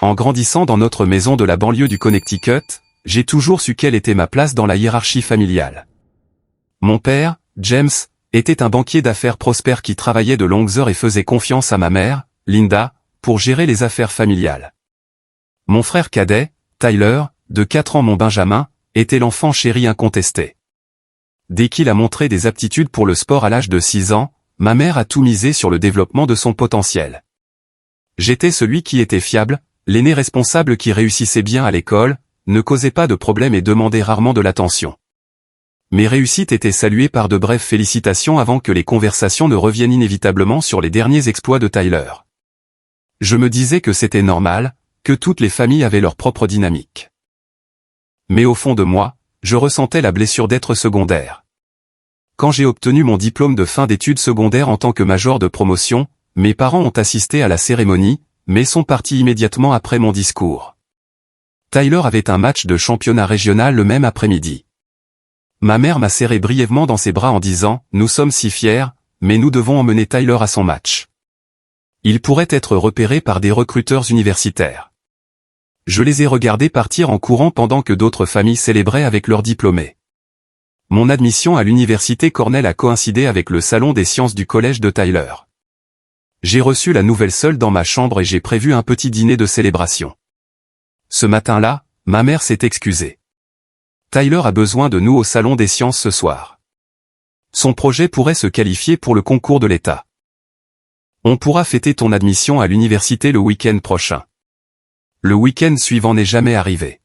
En grandissant dans notre maison de la banlieue du Connecticut, j'ai toujours su quelle était ma place dans la hiérarchie familiale. Mon père, James, était un banquier d'affaires prospère qui travaillait de longues heures et faisait confiance à ma mère, Linda, pour gérer les affaires familiales. Mon frère cadet, Tyler, de 4 ans mon Benjamin, était l'enfant chéri incontesté. Dès qu'il a montré des aptitudes pour le sport à l'âge de 6 ans, ma mère a tout misé sur le développement de son potentiel. J'étais celui qui était fiable, l'aîné responsable qui réussissait bien à l'école, ne causait pas de problèmes et demandait rarement de l'attention. Mes réussites étaient saluées par de brèves félicitations avant que les conversations ne reviennent inévitablement sur les derniers exploits de Tyler. Je me disais que c'était normal, que toutes les familles avaient leur propre dynamique. Mais au fond de moi, je ressentais la blessure d'être secondaire. Quand j'ai obtenu mon diplôme de fin d'études secondaires en tant que major de promotion, mes parents ont assisté à la cérémonie, mais sont partis immédiatement après mon discours. Tyler avait un match de championnat régional le même après-midi. Ma mère m'a serré brièvement dans ses bras en disant « Nous sommes si fiers, mais nous devons emmener Tyler à son match. Il pourrait être repéré par des recruteurs universitaires. » Je les ai regardés partir en courant pendant que d'autres familles célébraient avec leurs diplômés. Mon admission à l'université Cornell a coïncidé avec le salon des sciences du collège de Tyler. J'ai reçu la nouvelle seule dans ma chambre et j'ai prévu un petit dîner de célébration. Ce matin-là, ma mère s'est excusée. Tyler a besoin de nous au salon des sciences ce soir. Son projet pourrait se qualifier pour le concours de l'État. On pourra fêter ton admission à l'université le week-end prochain. Le week-end suivant n'est jamais arrivé.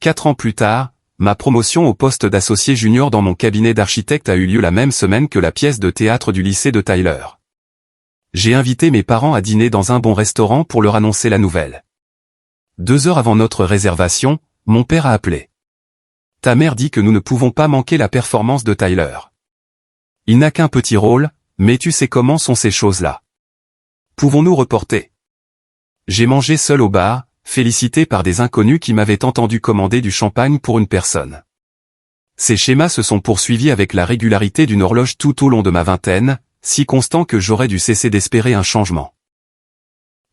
4 ans plus tard, ma promotion au poste d'associé junior dans mon cabinet d'architecte a eu lieu la même semaine que la pièce de théâtre du lycée de Tyler. J'ai invité mes parents à dîner dans un bon restaurant pour leur annoncer la nouvelle. 2 heures avant notre réservation, mon père a appelé. Ta mère dit que nous ne pouvons pas manquer la performance de Tyler. Il n'a qu'un petit rôle, mais tu sais comment sont ces choses-là. Pouvons-nous reporter ? J'ai mangé seul au bar, félicité par des inconnus qui m'avaient entendu commander du champagne pour une personne. Ces schémas se sont poursuivis avec la régularité d'une horloge tout au long de ma vingtaine, si constant que j'aurais dû cesser d'espérer un changement.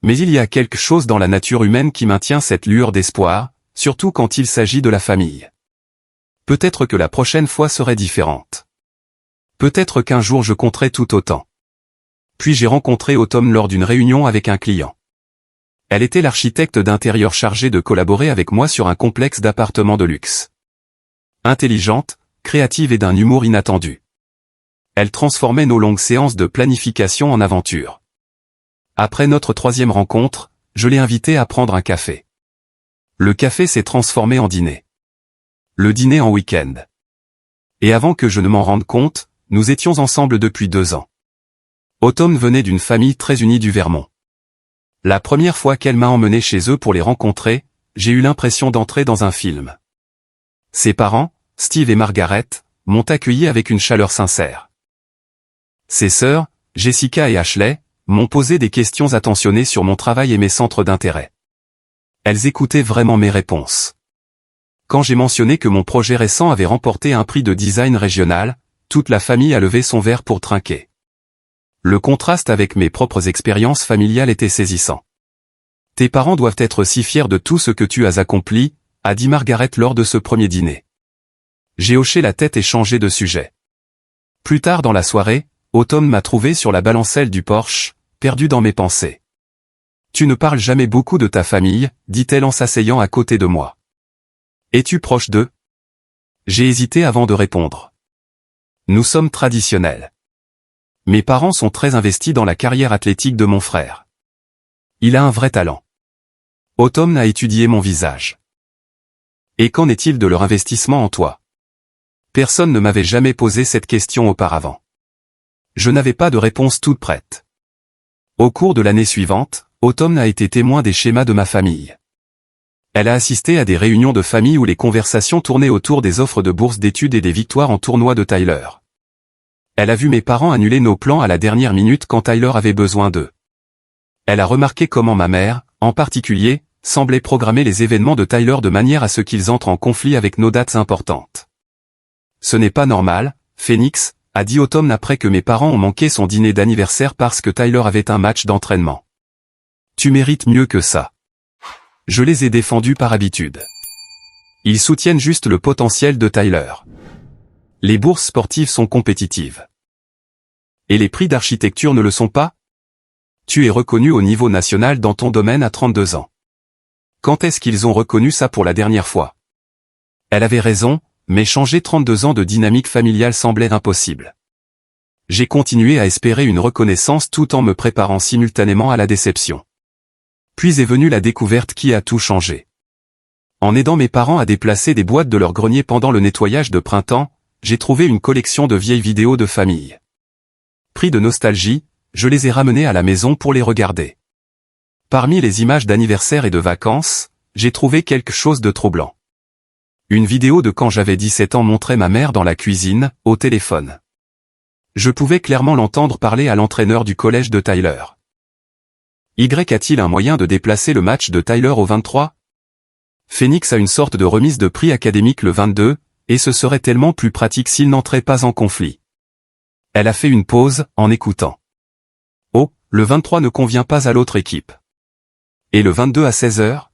Mais il y a quelque chose dans la nature humaine qui maintient cette lueur d'espoir, surtout quand il s'agit de la famille. Peut-être que la prochaine fois serait différente. Peut-être qu'un jour je compterai tout autant. Puis j'ai rencontré Autumn lors d'une réunion avec un client. Elle était l'architecte d'intérieur chargée de collaborer avec moi sur un complexe d'appartements de luxe. Intelligente, créative et d'un humour inattendu. Elle transformait nos longues séances de planification en aventure. Après notre 3e rencontre, je l'ai invitée à prendre un café. Le café s'est transformé en dîner. Le dîner en week-end. Et avant que je ne m'en rende compte, nous étions ensemble depuis 2 ans. Autumn venait d'une famille très unie du Vermont. La première fois qu'elle m'a emmené chez eux pour les rencontrer, j'ai eu l'impression d'entrer dans un film. Ses parents, Steve et Margaret, m'ont accueilli avec une chaleur sincère. Ses sœurs, Jessica et Ashley, m'ont posé des questions attentionnées sur mon travail et mes centres d'intérêt. Elles écoutaient vraiment mes réponses. Quand j'ai mentionné que mon projet récent avait remporté un prix de design régional, toute la famille a levé son verre pour trinquer. Le contraste avec mes propres expériences familiales était saisissant. Tes parents doivent être si fiers de tout ce que tu as accompli, a dit Margaret lors de ce premier dîner. J'ai hoché la tête et changé de sujet. Plus tard dans la soirée, Autumn m'a trouvé sur la balancelle du porche, perdu dans mes pensées. Tu ne parles jamais beaucoup de ta famille, dit-elle en s'asseyant à côté de moi. Es-tu proche d'eux ? J'ai hésité avant de répondre. Nous sommes traditionnels. Mes parents sont très investis dans la carrière athlétique de mon frère. Il a un vrai talent. Autumn a étudié mon visage. Et qu'en est-il de leur investissement en toi ? Personne ne m'avait jamais posé cette question auparavant. Je n'avais pas de réponse toute prête. Au cours de l'année suivante, Autumn a été témoin des schémas de ma famille. Elle a assisté à des réunions de famille où les conversations tournaient autour des offres de bourse d'études et des victoires en tournoi de Tyler. Elle a vu mes parents annuler nos plans à la dernière minute quand Tyler avait besoin d'eux. Elle a remarqué comment ma mère, en particulier, semblait programmer les événements de Tyler de manière à ce qu'ils entrent en conflit avec nos dates importantes. Ce n'est pas normal, Phoenix, a dit Autumn après que mes parents ont manqué son dîner d'anniversaire parce que Tyler avait un match d'entraînement. Tu mérites mieux que ça. Je les ai défendus par habitude. Ils soutiennent juste le potentiel de Tyler. Les bourses sportives sont compétitives. Et les prix d'architecture ne le sont pas? Tu es reconnu au niveau national dans ton domaine à 32 ans. Quand est-ce qu'ils ont reconnu ça pour la dernière fois? Elle avait raison, mais changer 32 ans de dynamique familiale semblait impossible. J'ai continué à espérer une reconnaissance tout en me préparant simultanément à la déception. Puis est venue la découverte qui a tout changé. En aidant mes parents à déplacer des boîtes de leur grenier pendant le nettoyage de printemps, j'ai trouvé une collection de vieilles vidéos de famille. Pris de nostalgie, je les ai ramenées à la maison pour les regarder. Parmi les images d'anniversaire et de vacances, j'ai trouvé quelque chose de troublant. Une vidéo de quand j'avais 17 ans montrait ma mère dans la cuisine, au téléphone. Je pouvais clairement l'entendre parler à l'entraîneur du collège de Tyler. A-t-il un moyen de déplacer le match de Tyler au 23? Phoenix a une sorte de remise de prix académique le 22, et ce serait tellement plus pratique s'il n'entrait pas en conflit. Elle a fait une pause, en écoutant. Oh, le 23 ne convient pas à l'autre équipe. Et le 22 à 16h?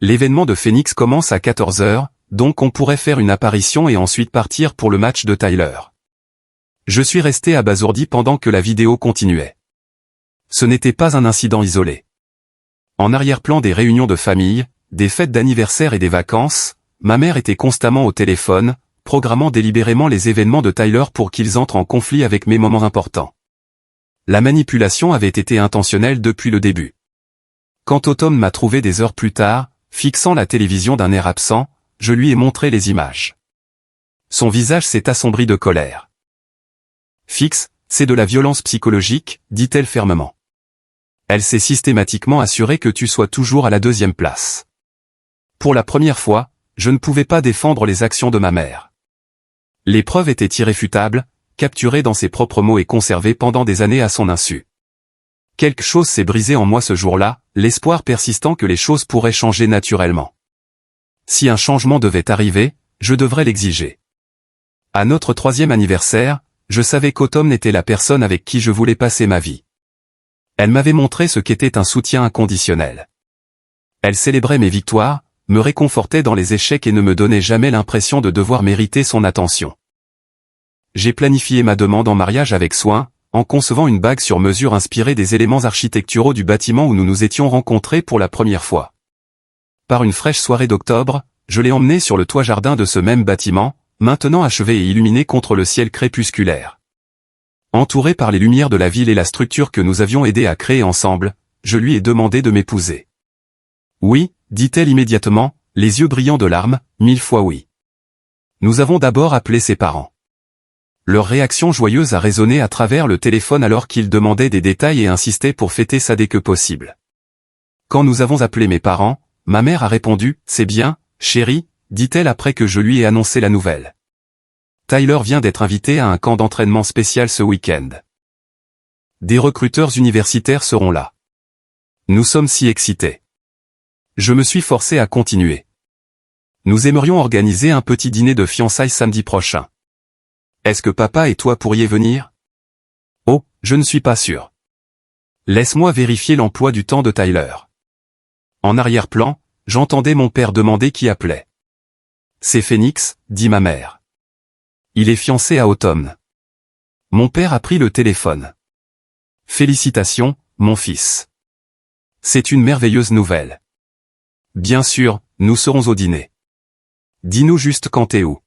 L'événement de Phoenix commence à 14h, donc on pourrait faire une apparition et ensuite partir pour le match de Tyler. Je suis resté abasourdi pendant que la vidéo continuait. Ce n'était pas un incident isolé. En arrière-plan des réunions de famille, des fêtes d'anniversaire et des vacances, ma mère était constamment au téléphone, programmant délibérément les événements de Tyler pour qu'ils entrent en conflit avec mes moments importants. La manipulation avait été intentionnelle depuis le début. Quand Autumn m'a trouvé des heures plus tard, fixant la télévision d'un air absent, je lui ai montré les images. Son visage s'est assombri de colère. « Fix, c'est de la violence psychologique, dit-elle fermement. Elle s'est systématiquement assurée que tu sois toujours à la deuxième place. » Pour la première fois, je ne pouvais pas défendre les actions de ma mère. Les preuves étaient irréfutables, capturées dans ses propres mots et conservées pendant des années à son insu. Quelque chose s'est brisé en moi ce jour-là, l'espoir persistant que les choses pourraient changer naturellement. Si un changement devait arriver, je devrais l'exiger. À notre 3e anniversaire, je savais qu'Autumn était la personne avec qui je voulais passer ma vie. Elle m'avait montré ce qu'était un soutien inconditionnel. Elle célébrait mes victoires, me réconfortait dans les échecs et ne me donnait jamais l'impression de devoir mériter son attention. J'ai planifié ma demande en mariage avec soin, en concevant une bague sur mesure inspirée des éléments architecturaux du bâtiment où nous nous étions rencontrés pour la première fois. Par une fraîche soirée d'octobre, je l'ai emmenée sur le toit-jardin de ce même bâtiment, maintenant achevé et illuminé contre le ciel crépusculaire. Entouré par les lumières de la ville et la structure que nous avions aidé à créer ensemble, je lui ai demandé de m'épouser. Oui, dit-elle immédiatement, les yeux brillants de larmes, 1000 fois oui. Nous avons d'abord appelé ses parents. Leur réaction joyeuse a résonné à travers le téléphone alors qu'ils demandaient des détails et insistaient pour fêter ça dès que possible. Quand nous avons appelé mes parents, ma mère a répondu « C'est bien, chérie », dit-elle après que je lui ai annoncé la nouvelle. Tyler vient d'être invité à un camp d'entraînement spécial ce week-end. Des recruteurs universitaires seront là. Nous sommes si excités. Je me suis forcé à continuer. Nous aimerions organiser un petit dîner de fiançailles samedi prochain. Est-ce que papa et toi pourriez venir? Oh, je ne suis pas sûr. Laisse-moi vérifier l'emploi du temps de Tyler. En arrière-plan, j'entendais mon père demander qui appelait. C'est Phoenix, dit ma mère. Il est fiancé à Autumn. Mon père a pris le téléphone. Félicitations, mon fils. C'est une merveilleuse nouvelle. Bien sûr, nous serons au dîner. Dis-nous juste quand t'es où.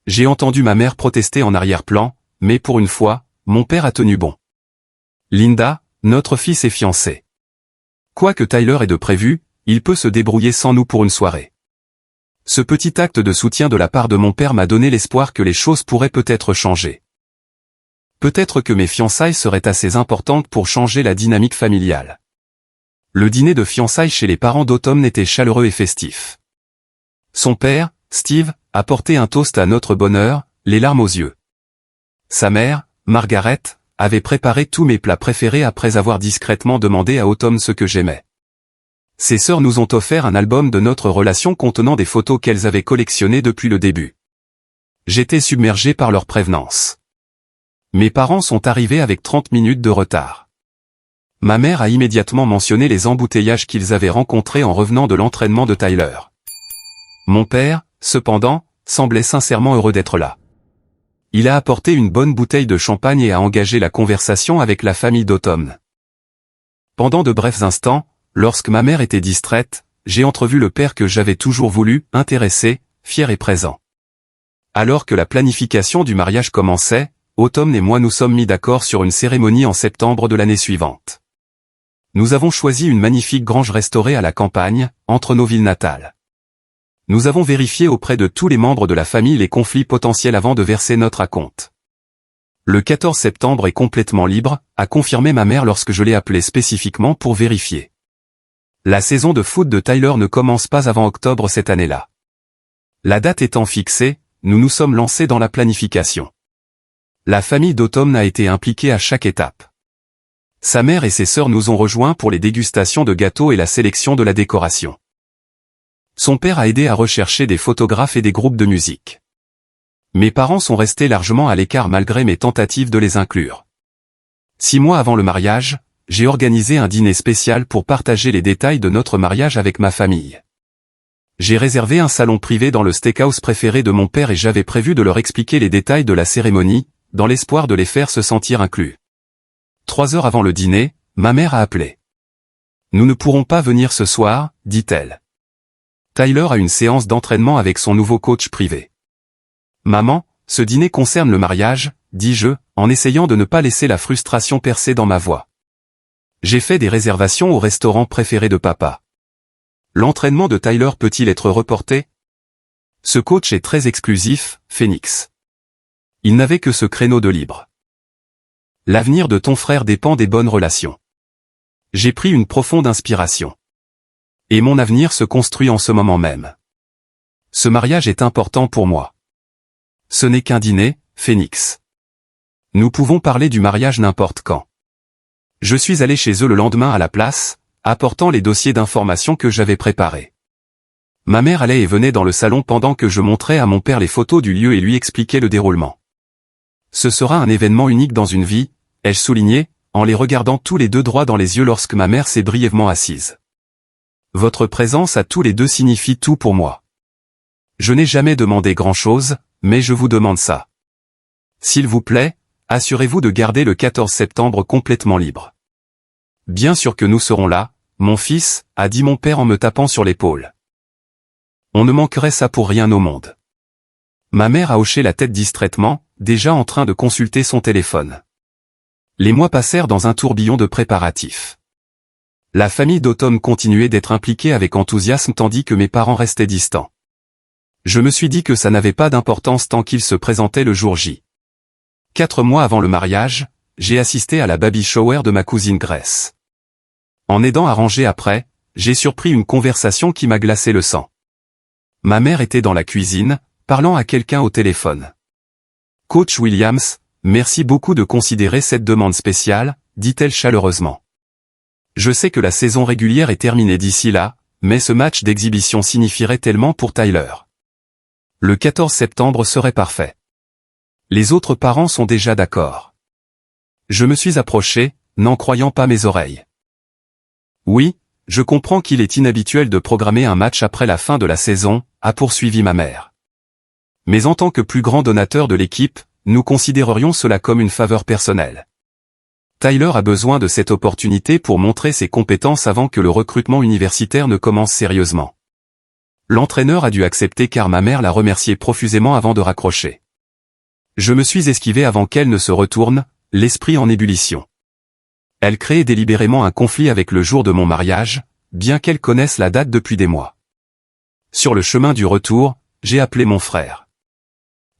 J'ai entendu ma mère protester en arrière-plan, mais pour une fois, mon père a tenu bon. Linda, notre fils est fiancé. Quoique Tyler ait de prévu, il peut se débrouiller sans nous pour une soirée. Ce petit acte de soutien de la part de mon père m'a donné l'espoir que les choses pourraient peut-être changer. Peut-être que mes fiançailles seraient assez importantes pour changer la dynamique familiale. Le dîner de fiançailles chez les parents d'Autumn était chaleureux et festif. Son père, Steve, a porté un toast à notre bonheur, les larmes aux yeux. Sa mère, Margaret, avait préparé tous mes plats préférés après avoir discrètement demandé à Autumn ce que j'aimais. Ses sœurs nous ont offert un album de notre relation contenant des photos qu'elles avaient collectionnées depuis le début. J'étais submergé par leur prévenance. Mes parents sont arrivés avec 30 minutes de retard. Ma mère a immédiatement mentionné les embouteillages qu'ils avaient rencontrés en revenant de l'entraînement de Tyler. Mon père, cependant, semblait sincèrement heureux d'être là. Il a apporté une bonne bouteille de champagne et a engagé la conversation avec la famille d'Automne. Pendant de brefs instants, lorsque ma mère était distraite, j'ai entrevu le père que j'avais toujours voulu, intéressé, fier et présent. Alors que la planification du mariage commençait, Automne et moi nous sommes mis d'accord sur une cérémonie en septembre de l'année suivante. Nous avons choisi une magnifique grange restaurée à la campagne, entre nos villes natales. Nous avons vérifié auprès de tous les membres de la famille les conflits potentiels avant de verser notre acompte. Le 14 septembre est complètement libre, a confirmé ma mère lorsque je l'ai appelée spécifiquement pour vérifier. La saison de foot de Tyler ne commence pas avant octobre cette année-là. La date étant fixée, nous nous sommes lancés dans la planification. La famille d'Automne a été impliquée à chaque étape. Sa mère et ses sœurs nous ont rejoints pour les dégustations de gâteaux et la sélection de la décoration. Son père a aidé à rechercher des photographes et des groupes de musique. Mes parents sont restés largement à l'écart malgré mes tentatives de les inclure. 6 mois avant le mariage, j'ai organisé un dîner spécial pour partager les détails de notre mariage avec ma famille. J'ai réservé un salon privé dans le steakhouse préféré de mon père et j'avais prévu de leur expliquer les détails de la cérémonie, dans l'espoir de les faire se sentir inclus. 3 heures avant le dîner, ma mère a appelé. « Nous ne pourrons pas venir ce soir, dit-elle. Tyler a une séance d'entraînement avec son nouveau coach privé. » Maman, ce dîner concerne le mariage, dis-je, en essayant de ne pas laisser la frustration percer dans ma voix. J'ai fait des réservations au restaurant préféré de papa. L'entraînement de Tyler peut-il être reporté? Ce coach est très exclusif, Phoenix. Il n'avait que ce créneau de libre. L'avenir de ton frère dépend des bonnes relations. J'ai pris une profonde inspiration. Et mon avenir se construit en ce moment même. Ce mariage est important pour moi. Ce n'est qu'un dîner, Phoenix. Nous pouvons parler du mariage n'importe quand. Je suis allé chez eux le lendemain à la place, apportant les dossiers d'information que j'avais préparés. Ma mère allait et venait dans le salon pendant que je montrais à mon père les photos du lieu et lui expliquais le déroulement. Ce sera un événement unique dans une vie, ai-je souligné, en les regardant tous les deux droit dans les yeux lorsque ma mère s'est brièvement assise. Votre présence à tous les deux signifie tout pour moi. Je n'ai jamais demandé grand-chose, mais je vous demande ça. S'il vous plaît, assurez-vous de garder le 14 septembre complètement libre. Bien sûr que nous serons là, mon fils, a dit mon père en me tapant sur l'épaule. On ne manquerait ça pour rien au monde. Ma mère a hoché la tête distraitement, déjà en train de consulter son téléphone. Les mois passèrent dans un tourbillon de préparatifs. La famille d'Automne continuait d'être impliquée avec enthousiasme tandis que mes parents restaient distants. Je me suis dit que ça n'avait pas d'importance tant qu'il se présentait le jour J. 4 mois avant le mariage, j'ai assisté à la baby shower de ma cousine Grace. En aidant à ranger après, j'ai surpris une conversation qui m'a glacé le sang. Ma mère était dans la cuisine, parlant à quelqu'un au téléphone. « Coach Williams, merci beaucoup de considérer cette demande spéciale, dit-elle chaleureusement. Je sais que la saison régulière est terminée d'ici là, mais ce match d'exhibition signifierait tellement pour Tyler. Le 14 septembre serait parfait. Les autres parents sont déjà d'accord. » Je me suis approché, n'en croyant pas mes oreilles. Oui, je comprends qu'il est inhabituel de programmer un match après la fin de la saison, a poursuivi ma mère. Mais en tant que plus grand donateur de l'équipe, nous considérerions cela comme une faveur personnelle. Tyler a besoin de cette opportunité pour montrer ses compétences avant que le recrutement universitaire ne commence sérieusement. L'entraîneur a dû accepter car ma mère l'a remercié profusément avant de raccrocher. Je me suis esquivé avant qu'elle ne se retourne, l'esprit en ébullition. Elle créait délibérément un conflit avec le jour de mon mariage, bien qu'elle connaisse la date depuis des mois. Sur le chemin du retour, j'ai appelé mon frère.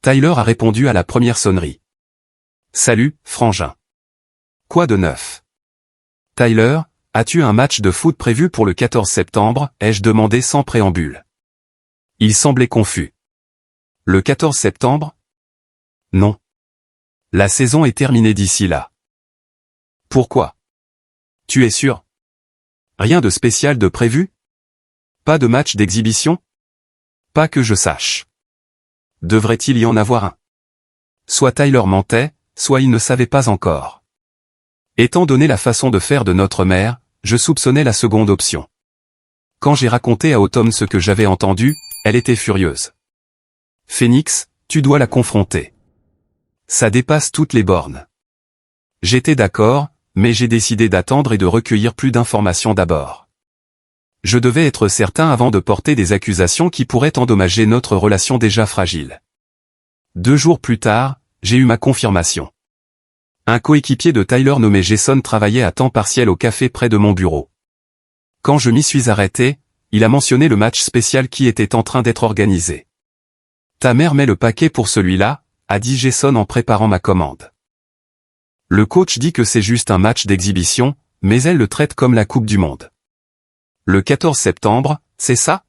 Tyler a répondu à la première sonnerie. « Salut, frangin. Quoi de neuf? Tyler, as-tu un match de foot prévu pour le 14 septembre ?» ai-je demandé sans préambule. Il semblait confus. « Le 14 septembre ? Non. La saison est terminée d'ici là. » Pourquoi? Tu es sûr? Rien de spécial de prévu? Pas de match d'exhibition? Pas que je sache. Devrait-il y en avoir un? Soit Tyler mentait, soit il ne savait pas encore. Étant donné la façon de faire de notre mère, je soupçonnais la seconde option. Quand j'ai raconté à Autumn ce que j'avais entendu, elle était furieuse. Phoenix, tu dois la confronter. Ça dépasse toutes les bornes. J'étais d'accord, mais j'ai décidé d'attendre et de recueillir plus d'informations d'abord. Je devais être certain avant de porter des accusations qui pourraient endommager notre relation déjà fragile. 2 jours plus tard, j'ai eu ma confirmation. Un coéquipier de Tyler nommé Jason travaillait à temps partiel au café près de mon bureau. Quand je m'y suis arrêté, il a mentionné le match spécial qui était en train d'être organisé. Ta mère met le paquet pour celui-là, a dit Jason en préparant ma commande. Le coach dit que c'est juste un match d'exhibition, mais elle le traite comme la Coupe du Monde. Le 14 septembre, c'est ça?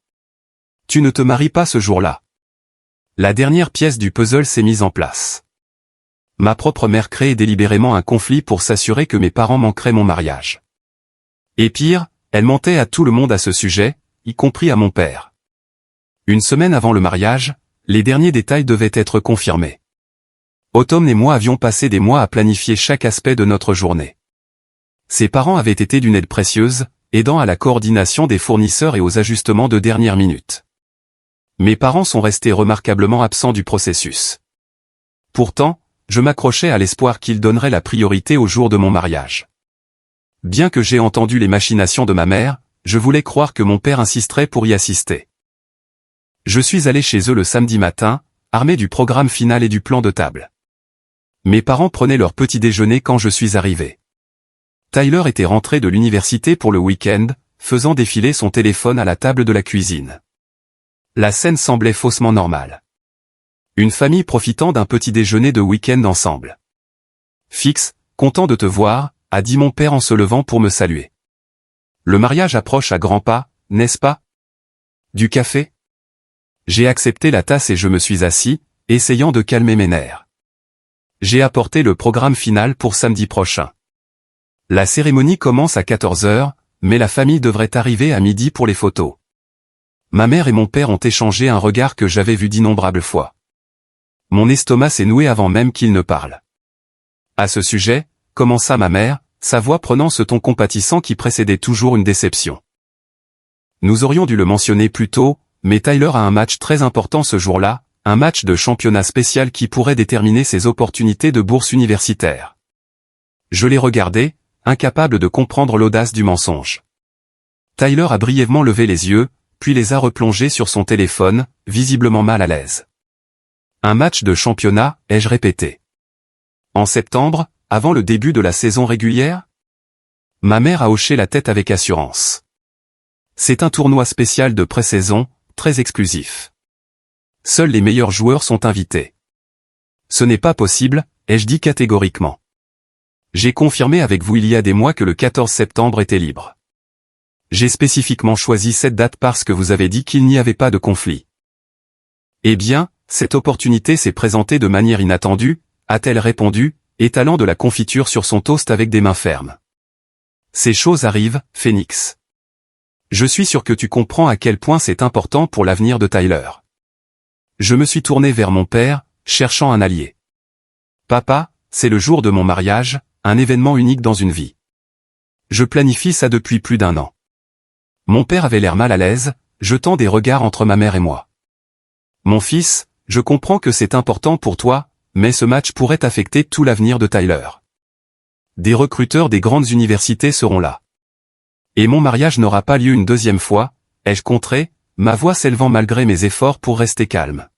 Tu ne te maries pas ce jour-là. La dernière pièce du puzzle s'est mise en place. Ma propre mère crée délibérément un conflit pour s'assurer que mes parents manqueraient mon mariage. Et pire, elle mentait à tout le monde à ce sujet, y compris à mon père. Une semaine avant le mariage, les derniers détails devaient être confirmés. Autumn et moi avions passé des mois à planifier chaque aspect de notre journée. Ses parents avaient été d'une aide précieuse, aidant à la coordination des fournisseurs et aux ajustements de dernière minute. Mes parents sont restés remarquablement absents du processus. Pourtant, je m'accrochais à l'espoir qu'ils donneraient la priorité au jour de mon mariage. Bien que j'aie entendu les machinations de ma mère, je voulais croire que mon père insisterait pour y assister. Je suis allé chez eux le samedi matin, armé du programme final et du plan de table. Mes parents prenaient leur petit déjeuner quand je suis arrivé. Tyler était rentré de l'université pour le week-end, faisant défiler son téléphone à la table de la cuisine. La scène semblait faussement normale. Une famille profitant d'un petit déjeuner de week-end ensemble. Fix, content de te voir, a dit mon père en se levant pour me saluer. Le mariage approche à grands pas, n'est-ce pas? Du café? J'ai accepté la tasse et je me suis assis, essayant de calmer mes nerfs. J'ai apporté le programme final pour samedi prochain. La cérémonie commence à 14 h, mais la famille devrait arriver à midi pour les photos. Ma mère et mon père ont échangé un regard que j'avais vu d'innombrables fois. Mon estomac s'est noué avant même qu'ils ne parlent. À ce sujet, commença ma mère, sa voix prenant ce ton compatissant qui précédait toujours une déception. Nous aurions dû le mentionner plus tôt, mais Tyler a un match très important ce jour-là, un match de championnat spécial qui pourrait déterminer ses opportunités de bourse universitaire. Je l'ai regardé, incapable de comprendre l'audace du mensonge. Tyler a brièvement levé les yeux, puis les a replongés sur son téléphone, visiblement mal à l'aise. Un match de championnat, ai-je répété. En septembre, avant le début de la saison régulière? Ma mère a hoché la tête avec assurance. C'est un tournoi spécial de pré-saison, très exclusif. Seuls les meilleurs joueurs sont invités. Ce n'est pas possible, ai-je dit catégoriquement. J'ai confirmé avec vous il y a des mois que le 14 septembre était libre. J'ai spécifiquement choisi cette date parce que vous avez dit qu'il n'y avait pas de conflit. Eh bien, cette opportunité s'est présentée de manière inattendue, a-t-elle répondu, étalant de la confiture sur son toast avec des mains fermes. Ces choses arrivent, Phoenix. Je suis sûr que tu comprends à quel point c'est important pour l'avenir de Tyler. Je me suis tourné vers mon père, cherchant un allié. Papa, c'est le jour de mon mariage, un événement unique dans une vie. Je planifie ça depuis plus d'1 an. Mon père avait l'air mal à l'aise, jetant des regards entre ma mère et moi. Mon fils, je comprends que c'est important pour toi, mais ce match pourrait affecter tout l'avenir de Tyler. Des recruteurs des grandes universités seront là. Et mon mariage n'aura pas lieu une deuxième fois, ai-je contré, ma voix s'élevant malgré mes efforts pour rester calme.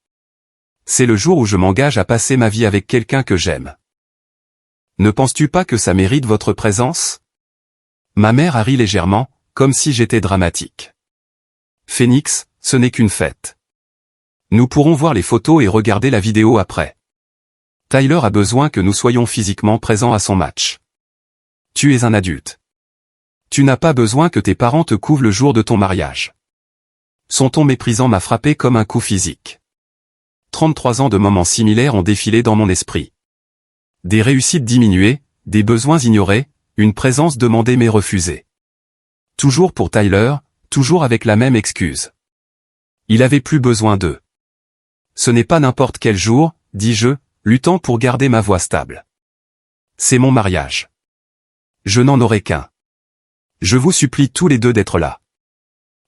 C'est le jour où je m'engage à passer ma vie avec quelqu'un que j'aime. Ne penses-tu pas que ça mérite votre présence? Ma mère a ri légèrement, comme si j'étais dramatique. Phoenix, ce n'est qu'une fête. Nous pourrons voir les photos et regarder la vidéo après. Tyler a besoin que nous soyons physiquement présents à son match. Tu es un adulte. Tu n'as pas besoin que tes parents te couvent le jour de ton mariage. Son ton méprisant m'a frappé comme un coup physique. 33 ans de moments similaires ont défilé dans mon esprit. Des réussites diminuées, des besoins ignorés, une présence demandée mais refusée. Toujours pour Tyler, toujours avec la même excuse. Il avait plus besoin d'eux. Ce n'est pas n'importe quel jour, dis-je, luttant pour garder ma voix stable. C'est mon mariage. Je n'en aurai qu'un. Je vous supplie tous les deux d'être là.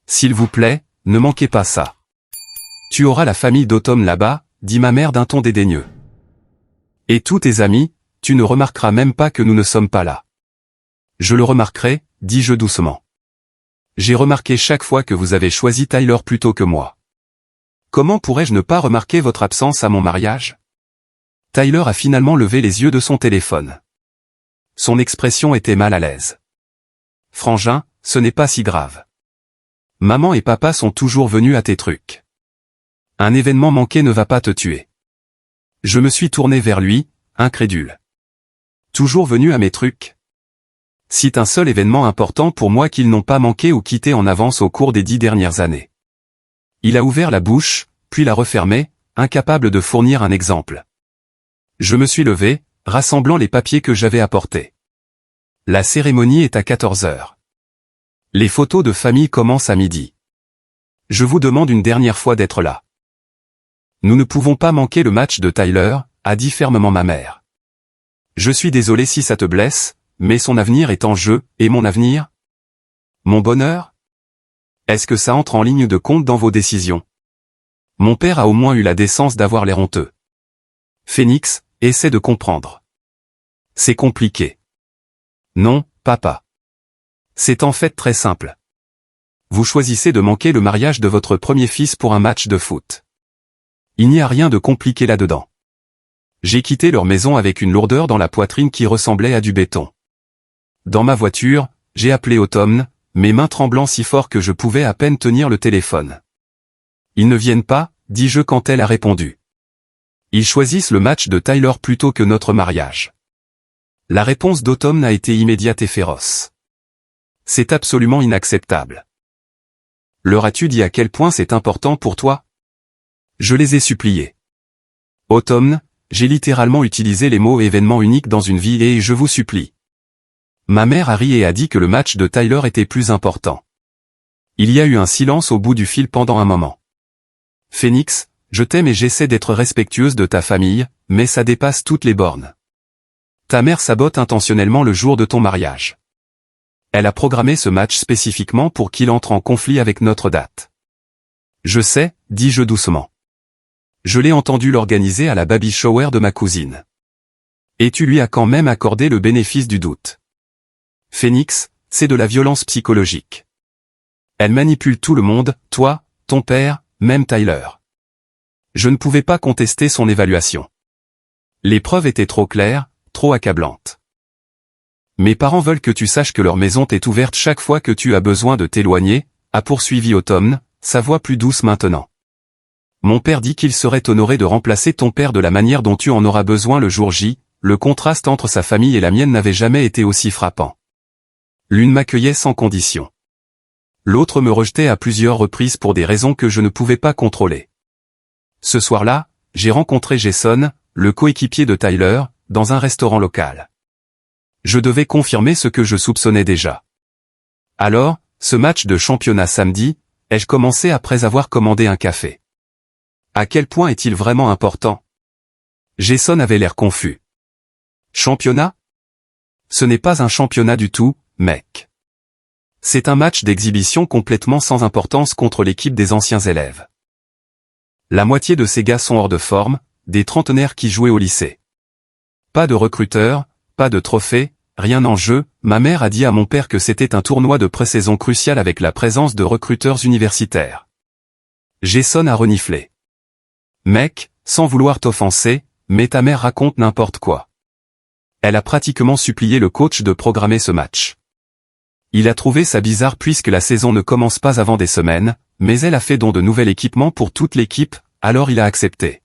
S'il vous plaît, ne manquez pas ça. Tu auras la famille d'Automne là-bas, dit ma mère d'un ton dédaigneux. Et tous tes amis, tu ne remarqueras même pas que nous ne sommes pas là. Je le remarquerai, dis-je doucement. J'ai remarqué chaque fois que vous avez choisi Tyler plutôt que moi. Comment pourrais-je ne pas remarquer votre absence à mon mariage? Tyler a finalement levé les yeux de son téléphone. Son expression était mal à l'aise. Frangin, ce n'est pas si grave. Maman et papa sont toujours venus à tes trucs. Un événement manqué ne va pas te tuer. Je me suis tourné vers lui, incrédule. Toujours venu à mes trucs? Cite un seul événement important pour moi qu'ils n'ont pas manqué ou quitté en avance au cours des 10 dernières années. Il a ouvert la bouche, puis l'a refermée, incapable de fournir un exemple. Je me suis levé, rassemblant les papiers que j'avais apportés. La cérémonie est à 14 heures. Les photos de famille commencent à midi. Je vous demande une dernière fois d'être là. Nous ne pouvons pas manquer le match de Tyler, a dit fermement ma mère. Je suis désolé si ça te blesse, mais son avenir est en jeu, et mon avenir? Mon bonheur? Est-ce que ça entre en ligne de compte dans vos décisions? Mon père a au moins eu la décence d'avoir l'air honteux. Phoenix, essaie de comprendre. C'est compliqué. Non, papa. C'est en fait très simple. Vous choisissez de manquer le mariage de votre premier fils pour un match de foot. Il n'y a rien de compliqué là-dedans. J'ai quitté leur maison avec une lourdeur dans la poitrine qui ressemblait à du béton. Dans ma voiture, j'ai appelé Automne, mes mains tremblant si fort que je pouvais à peine tenir le téléphone. Ils ne viennent pas, dis-je quand elle a répondu. Ils choisissent le match de Tyler plutôt que notre mariage. La réponse d'Automne a été immédiate et féroce. C'est absolument inacceptable. Leur as-tu dit à quel point c'est important pour toi? Je les ai suppliés. Automne, j'ai littéralement utilisé les mots événement unique dans une vie et je vous supplie. Ma mère a ri et a dit que le match de Tyler était plus important. Il y a eu un silence au bout du fil pendant un moment. Phoenix, je t'aime et j'essaie d'être respectueuse de ta famille, mais ça dépasse toutes les bornes. Ta mère sabote intentionnellement le jour de ton mariage. Elle a programmé ce match spécifiquement pour qu'il entre en conflit avec notre date. Je sais, dis-je doucement. Je l'ai entendu l'organiser à la baby shower de ma cousine. Et tu lui as quand même accordé le bénéfice du doute. Phoenix, c'est de la violence psychologique. Elle manipule tout le monde, toi, ton père, même Tyler. Je ne pouvais pas contester son évaluation. Les preuves étaient trop claires, trop accablantes. Mes parents veulent que tu saches que leur maison t'est ouverte chaque fois que tu as besoin de t'éloigner, a poursuivi Automne, sa voix plus douce maintenant. Mon père dit qu'il serait honoré de remplacer ton père de la manière dont tu en auras besoin le jour J, le contraste entre sa famille et la mienne n'avait jamais été aussi frappant. L'une m'accueillait sans condition. L'autre me rejetait à plusieurs reprises pour des raisons que je ne pouvais pas contrôler. Ce soir-là, j'ai rencontré Jason, le coéquipier de Tyler, dans un restaurant local. Je devais confirmer ce que je soupçonnais déjà. Alors, ce match de championnat samedi, ai-je commencé après avoir commandé un café. À quel point est-il vraiment important? Jason avait l'air confus. Championnat? Ce n'est pas un championnat du tout, mec. C'est un match d'exhibition complètement sans importance contre l'équipe des anciens élèves. La moitié de ces gars sont hors de forme, des trentenaires qui jouaient au lycée. Pas de recruteurs, pas de trophées, rien en jeu, ma mère a dit à mon père que c'était un tournoi de pré-saison crucial avec la présence de recruteurs universitaires. Jason a reniflé. Mec, sans vouloir t'offenser, mais ta mère raconte n'importe quoi. Elle a pratiquement supplié le coach de programmer ce match. Il a trouvé ça bizarre puisque la saison ne commence pas avant des semaines, mais elle a fait don de nouvel équipement pour toute l'équipe, alors il a accepté.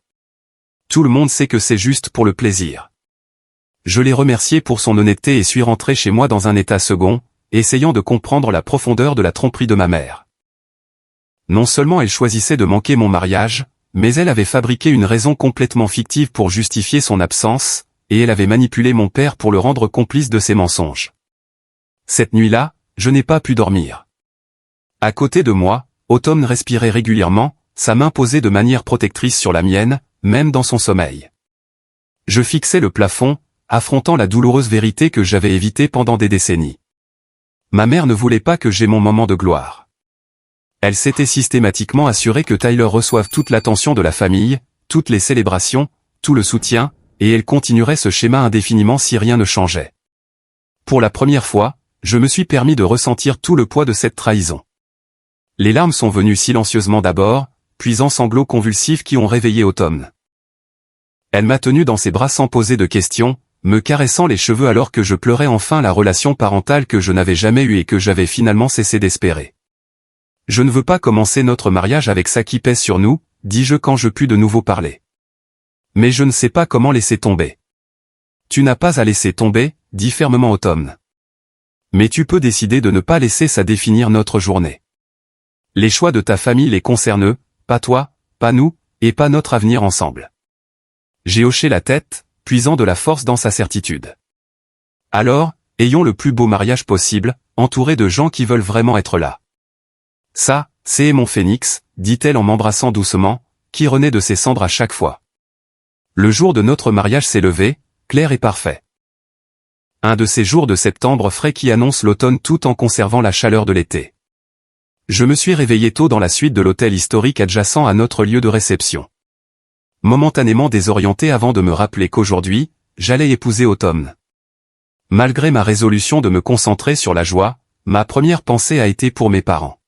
Tout le monde sait que c'est juste pour le plaisir. Je l'ai remercié pour son honnêteté et suis rentré chez moi dans un état second, essayant de comprendre la profondeur de la tromperie de ma mère. Non seulement elle choisissait de manquer mon mariage, mais elle avait fabriqué une raison complètement fictive pour justifier son absence, et elle avait manipulé mon père pour le rendre complice de ses mensonges. Cette nuit-là, je n'ai pas pu dormir. À côté de moi, Automne respirait régulièrement, sa main posée de manière protectrice sur la mienne, même dans son sommeil. Je fixais le plafond, affrontant la douloureuse vérité que j'avais évitée pendant des décennies. Ma mère ne voulait pas que j'aie mon moment de gloire. Elle s'était systématiquement assurée que Tyler reçoive toute l'attention de la famille, toutes les célébrations, tout le soutien, et elle continuerait ce schéma indéfiniment si rien ne changeait. Pour la première fois, je me suis permis de ressentir tout le poids de cette trahison. Les larmes sont venues silencieusement d'abord, puis en sanglots convulsifs qui ont réveillé Autumn. Elle m'a tenu dans ses bras sans poser de questions, me caressant les cheveux alors que je pleurais enfin la relation parentale que je n'avais jamais eue et que j'avais finalement cessé d'espérer. Je ne veux pas commencer notre mariage avec ça qui pèse sur nous, dis-je quand je pus de nouveau parler. Mais je ne sais pas comment laisser tomber. Tu n'as pas à laisser tomber, dit fermement Autumn. Mais tu peux décider de ne pas laisser ça définir notre journée. Les choix de ta famille les concernent, pas toi, pas nous, et pas notre avenir ensemble. J'ai hoché la tête, puisant de la force dans sa certitude. Alors, ayons le plus beau mariage possible, entouré de gens qui veulent vraiment être là. Ça, c'est mon phénix, dit-elle en m'embrassant doucement, qui renaît de ses cendres à chaque fois. Le jour de notre mariage s'est levé, clair et parfait. Un de ces jours de septembre frais qui annoncent l'automne tout en conservant la chaleur de l'été. Je me suis réveillé tôt dans la suite de l'hôtel historique adjacent à notre lieu de réception. Momentanément désorienté avant de me rappeler qu'aujourd'hui, j'allais épouser Autumn. Malgré ma résolution de me concentrer sur la joie, ma première pensée a été pour mes parents.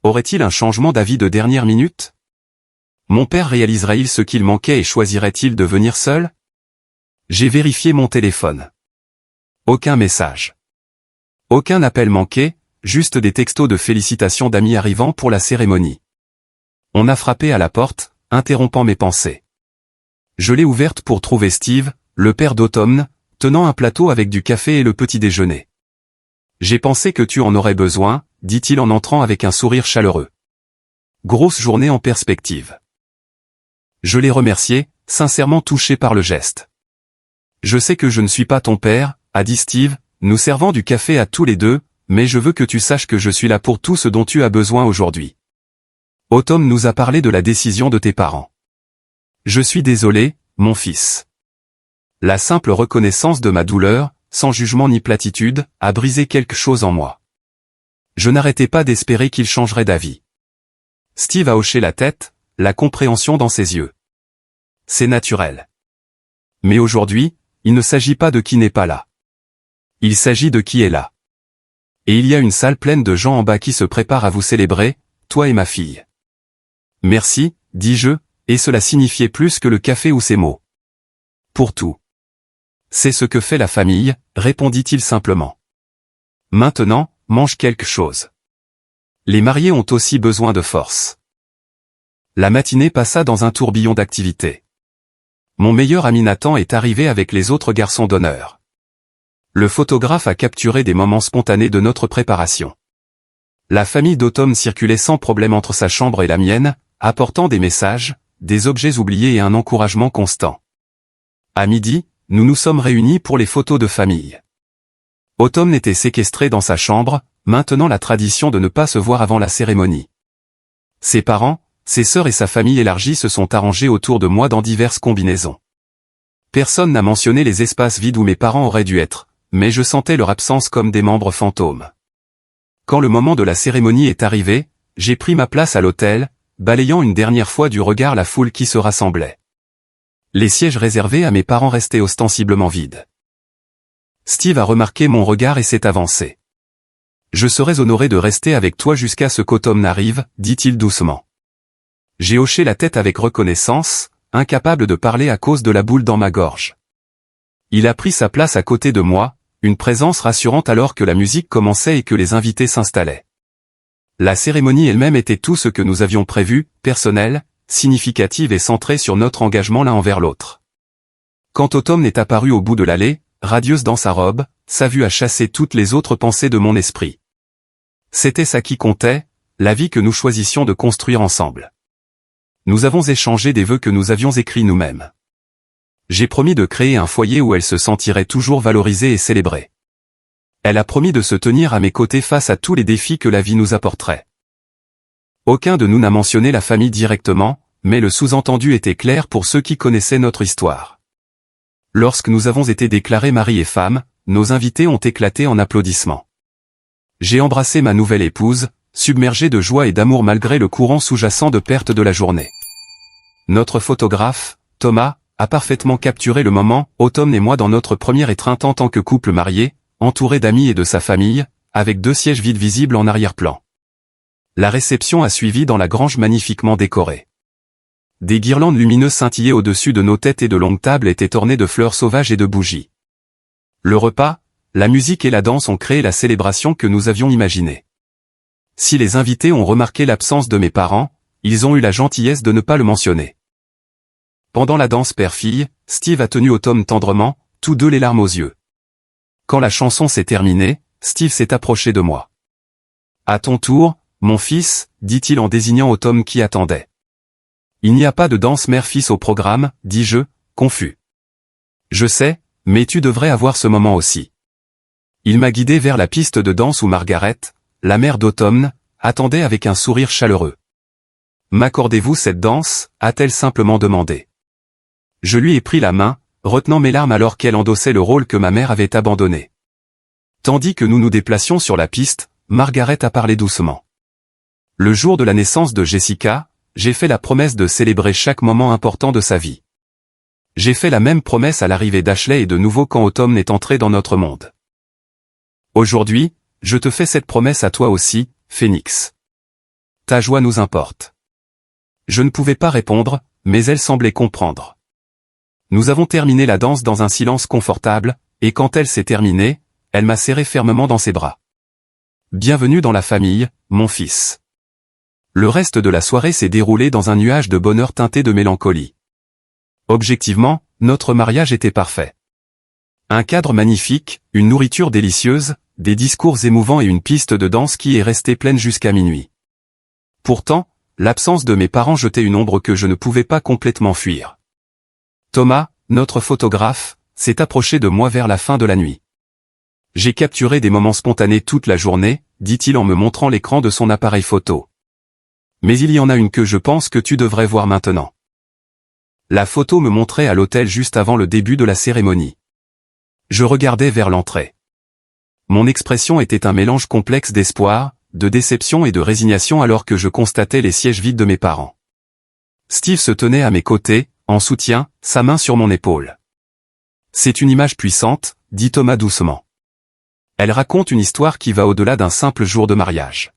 Aurait-il un changement d'avis de dernière minute? Mon père réaliserait-il ce qu'il manquait et choisirait-il de venir seul? J'ai vérifié mon téléphone. Aucun message. Aucun appel manqué, juste des textos de félicitations d'amis arrivant pour la cérémonie. On a frappé à la porte, interrompant mes pensées. Je l'ai ouverte pour trouver Steve, le père d'Autumn, tenant un plateau avec du café et le petit déjeuner. J'ai pensé que tu en aurais besoin, dit-il en entrant avec un sourire chaleureux. Grosse journée en perspective. Je l'ai remercié, sincèrement touché par le geste. Je sais que je ne suis pas ton père, a dit Steve, nous servant du café à tous les deux, mais je veux que tu saches que je suis là pour tout ce dont tu as besoin aujourd'hui. Autumn nous a parlé de la décision de tes parents. Je suis désolé, mon fils. La simple reconnaissance de ma douleur, sans jugement ni platitude, a brisé quelque chose en moi. Je n'arrêtais pas d'espérer qu'il changerait d'avis. Steve a hoché la tête, la compréhension dans ses yeux. C'est naturel. Mais aujourd'hui, il ne s'agit pas de qui n'est pas là. Il s'agit de qui est là. Et il y a une salle pleine de gens en bas qui se préparent à vous célébrer, toi et ma fille. Merci, dis-je, et cela signifiait plus que le café ou ses mots. Pour tout. C'est ce que fait la famille, répondit-il simplement. Maintenant, mange quelque chose. Les mariés ont aussi besoin de force. La matinée passa dans un tourbillon d'activités. Mon meilleur ami Nathan est arrivé avec les autres garçons d'honneur. Le photographe a capturé des moments spontanés de notre préparation. La famille d'Autumn circulait sans problème entre sa chambre et la mienne, apportant des messages, des objets oubliés et un encouragement constant. À midi, nous nous sommes réunis pour les photos de famille. Autumn était séquestrée dans sa chambre, maintenant la tradition de ne pas se voir avant la cérémonie. Ses parents, ses sœurs et sa famille élargie se sont arrangés autour de moi dans diverses combinaisons. Personne n'a mentionné les espaces vides où mes parents auraient dû être, mais je sentais leur absence comme des membres fantômes. Quand le moment de la cérémonie est arrivé, j'ai pris ma place à l'autel, balayant une dernière fois du regard la foule qui se rassemblait. Les sièges réservés à mes parents restaient ostensiblement vides. Steve a remarqué mon regard et s'est avancé. Je serais honoré de rester avec toi jusqu'à ce qu'Autumn n'arrive, dit-il doucement. J'ai hoché la tête avec reconnaissance, incapable de parler à cause de la boule dans ma gorge. Il a pris sa place à côté de moi, une présence rassurante alors que la musique commençait et que les invités s'installaient. La cérémonie elle-même était tout ce que nous avions prévu, personnelle, significative et centrée sur notre engagement l'un envers l'autre. Quand Autumn est apparue au bout de l'allée, radieuse dans sa robe, sa vue a chassé toutes les autres pensées de mon esprit. C'était ça qui comptait, la vie que nous choisissions de construire ensemble. Nous avons échangé des vœux que nous avions écrits nous-mêmes. J'ai promis de créer un foyer où elle se sentirait toujours valorisée et célébrée. Elle a promis de se tenir à mes côtés face à tous les défis que la vie nous apporterait. Aucun de nous n'a mentionné la famille directement, mais le sous-entendu était clair pour ceux qui connaissaient notre histoire. lorsque nous avons été déclarés mari et femme, nos invités ont éclaté en applaudissements. J'ai embrassé ma nouvelle épouse, submergée de joie et d'amour malgré le courant sous-jacent de perte de la journée. Notre photographe, Thomas, a parfaitement capturé le moment, Autumn et moi dans notre première étreinte en tant que couple marié, entouré d'amis et de sa famille, avec 2 sièges vides visibles en arrière-plan. La réception a suivi dans la grange magnifiquement décorée. Des guirlandes lumineuses scintillaient au-dessus de nos têtes et de longues tables étaient ornées de fleurs sauvages et de bougies. Le repas, la musique et la danse ont créé la célébration que nous avions imaginée. Si les invités ont remarqué l'absence de mes parents, ils ont eu la gentillesse de ne pas le mentionner. Pendant la danse père-fille, Steve a tenu Autumn tendrement, tous deux les larmes aux yeux. Quand la chanson s'est terminée, Steve s'est approché de moi. « À ton tour, mon fils, dit-il en désignant Autumn qui attendait. « Il n'y a pas de danse mère-fils au programme, dis-je, confus. « Je sais, mais tu devrais avoir ce moment aussi. » Il m'a guidé vers la piste de danse où Margaret, la mère d'Autumn, attendait avec un sourire chaleureux. « M'accordez-vous cette danse ?» a-t-elle simplement demandé. Je lui ai pris la main, retenant mes larmes alors qu'elle endossait le rôle que ma mère avait abandonné. Tandis que nous nous déplacions sur la piste, Margaret a parlé doucement. Le jour de la naissance de Jessica, j'ai fait la promesse de célébrer chaque moment important de sa vie. J'ai fait la même promesse à l'arrivée d'Ashley et de nouveau quand Autumn est entré dans notre monde. Aujourd'hui, je te fais cette promesse à toi aussi, Phoenix. Ta joie nous importe. Je ne pouvais pas répondre, mais elle semblait comprendre. Nous avons terminé la danse dans un silence confortable, et quand elle s'est terminée, elle m'a serré fermement dans ses bras. Bienvenue dans la famille, mon fils. Le reste de la soirée s'est déroulé dans un nuage de bonheur teinté de mélancolie. Objectivement, notre mariage était parfait. Un cadre magnifique, une nourriture délicieuse, des discours émouvants et une piste de danse qui est restée pleine jusqu'à minuit. Pourtant, l'absence de mes parents jetait une ombre que je ne pouvais pas complètement fuir. Thomas, notre photographe, s'est approché de moi vers la fin de la nuit. J'ai capturé des moments spontanés toute la journée, dit-il en me montrant l'écran de son appareil photo. Mais il y en a une que je pense que tu devrais voir maintenant. La photo me montrait à l'hôtel juste avant le début de la cérémonie. Je regardais vers l'entrée. Mon expression était un mélange complexe d'espoir, de déception et de résignation alors que je constatais les sièges vides de mes parents. Steve se tenait à mes côtés, en soutien, sa main sur mon épaule. C'est une image puissante, dit Thomas doucement. Elle raconte une histoire qui va au-delà d'un simple jour de mariage.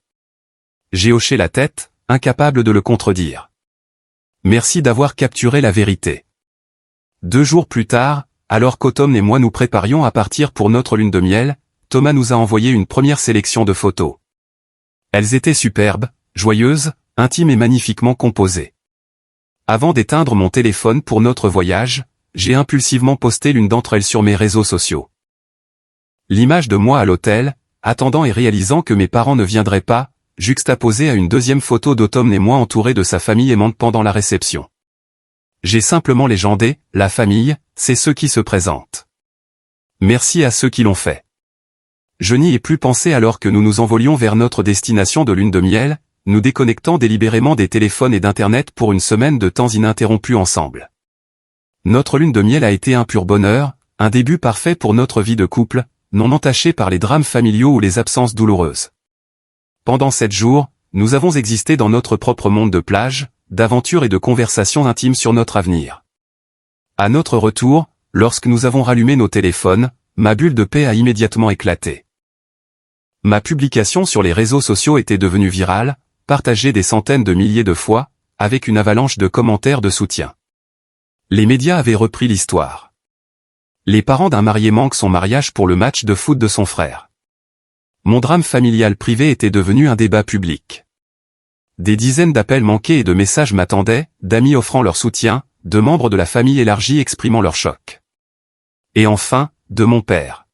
J'ai hoché la tête, incapable de le contredire. Merci d'avoir capturé la vérité. 2 jours plus tard, alors qu'Autumn et moi nous préparions à partir pour notre lune de miel, Thomas nous a envoyé une première sélection de photos. Elles étaient superbes, joyeuses, intimes et magnifiquement composées. Avant d'éteindre mon téléphone pour notre voyage, j'ai impulsivement posté l'une d'entre elles sur mes réseaux sociaux. L'image de moi à l'hôtel, attendant et réalisant que mes parents ne viendraient pas, juxtaposée à une deuxième photo d'Autumn et moi entourés de sa famille aimante pendant la réception. J'ai simplement légendé, la famille, c'est ceux qui se présentent. Merci à ceux qui l'ont fait. Je n'y ai plus pensé alors que nous nous envolions vers notre destination de lune de miel, nous déconnectant délibérément des téléphones et d'Internet pour une semaine de temps ininterrompu ensemble. Notre lune de miel a été un pur bonheur, un début parfait pour notre vie de couple, non entaché par les drames familiaux ou les absences douloureuses. Pendant 7 jours, nous avons existé dans notre propre monde de plage, d'aventures et de conversations intimes sur notre avenir. À notre retour, lorsque nous avons rallumé nos téléphones, ma bulle de paix a immédiatement éclaté. Ma publication sur les réseaux sociaux était devenue virale, partagée des centaines de milliers de fois, avec une avalanche de commentaires de soutien. Les médias avaient repris l'histoire. Les parents d'un marié manquent son mariage pour le match de foot de son frère. Mon drame familial privé était devenu un débat public. Des dizaines d'appels manqués et de messages m'attendaient, d'amis offrant leur soutien, de membres de la famille élargie exprimant leur choc. Et enfin, de mon père.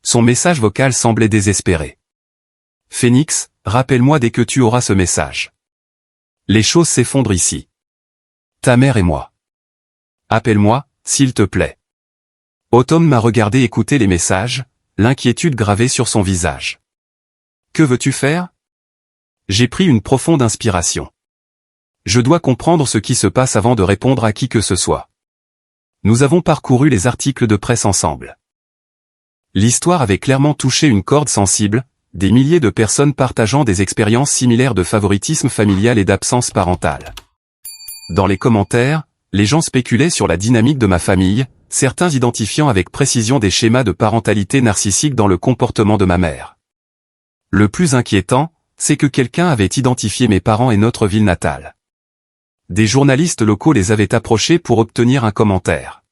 Son message vocal semblait désespéré. « Phoenix, rappelle-moi dès que tu auras ce message. Les choses s'effondrent ici. Ta mère et moi. Appelle-moi, s'il te plaît. » Autumn m'a regardé écouter les messages, l'inquiétude gravée sur son visage. « Que veux-tu faire ?» J'ai pris une profonde inspiration. Je dois comprendre ce qui se passe avant de répondre à qui que ce soit. Nous avons parcouru les articles de presse ensemble. L'histoire avait clairement touché une corde sensible, des milliers de personnes partageant des expériences similaires de favoritisme familial et d'absence parentale. Dans les commentaires, les gens spéculaient sur la dynamique de ma famille, certains identifiant avec précision des schémas de parentalité narcissique dans le comportement de ma mère. Le plus inquiétant, c'est que quelqu'un avait identifié mes parents et notre ville natale. Des journalistes locaux les avaient approchés pour obtenir un commentaire.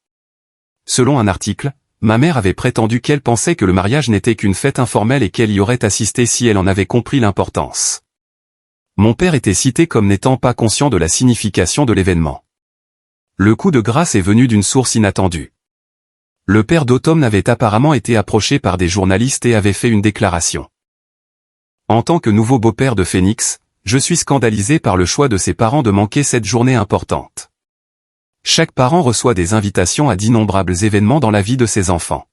Selon un article, ma mère avait prétendu qu'elle pensait que le mariage n'était qu'une fête informelle et qu'elle y aurait assisté si elle en avait compris l'importance. Mon père était cité comme n'étant pas conscient de la signification de l'événement. Le coup de grâce est venu d'une source inattendue. Le père d'Automne avait apparemment été approché par des journalistes et avait fait une déclaration. En tant que nouveau beau-père de Phoenix, je suis scandalisé par le choix de ses parents de manquer cette journée importante. Chaque parent reçoit des invitations à d'innombrables événements dans la vie de ses enfants.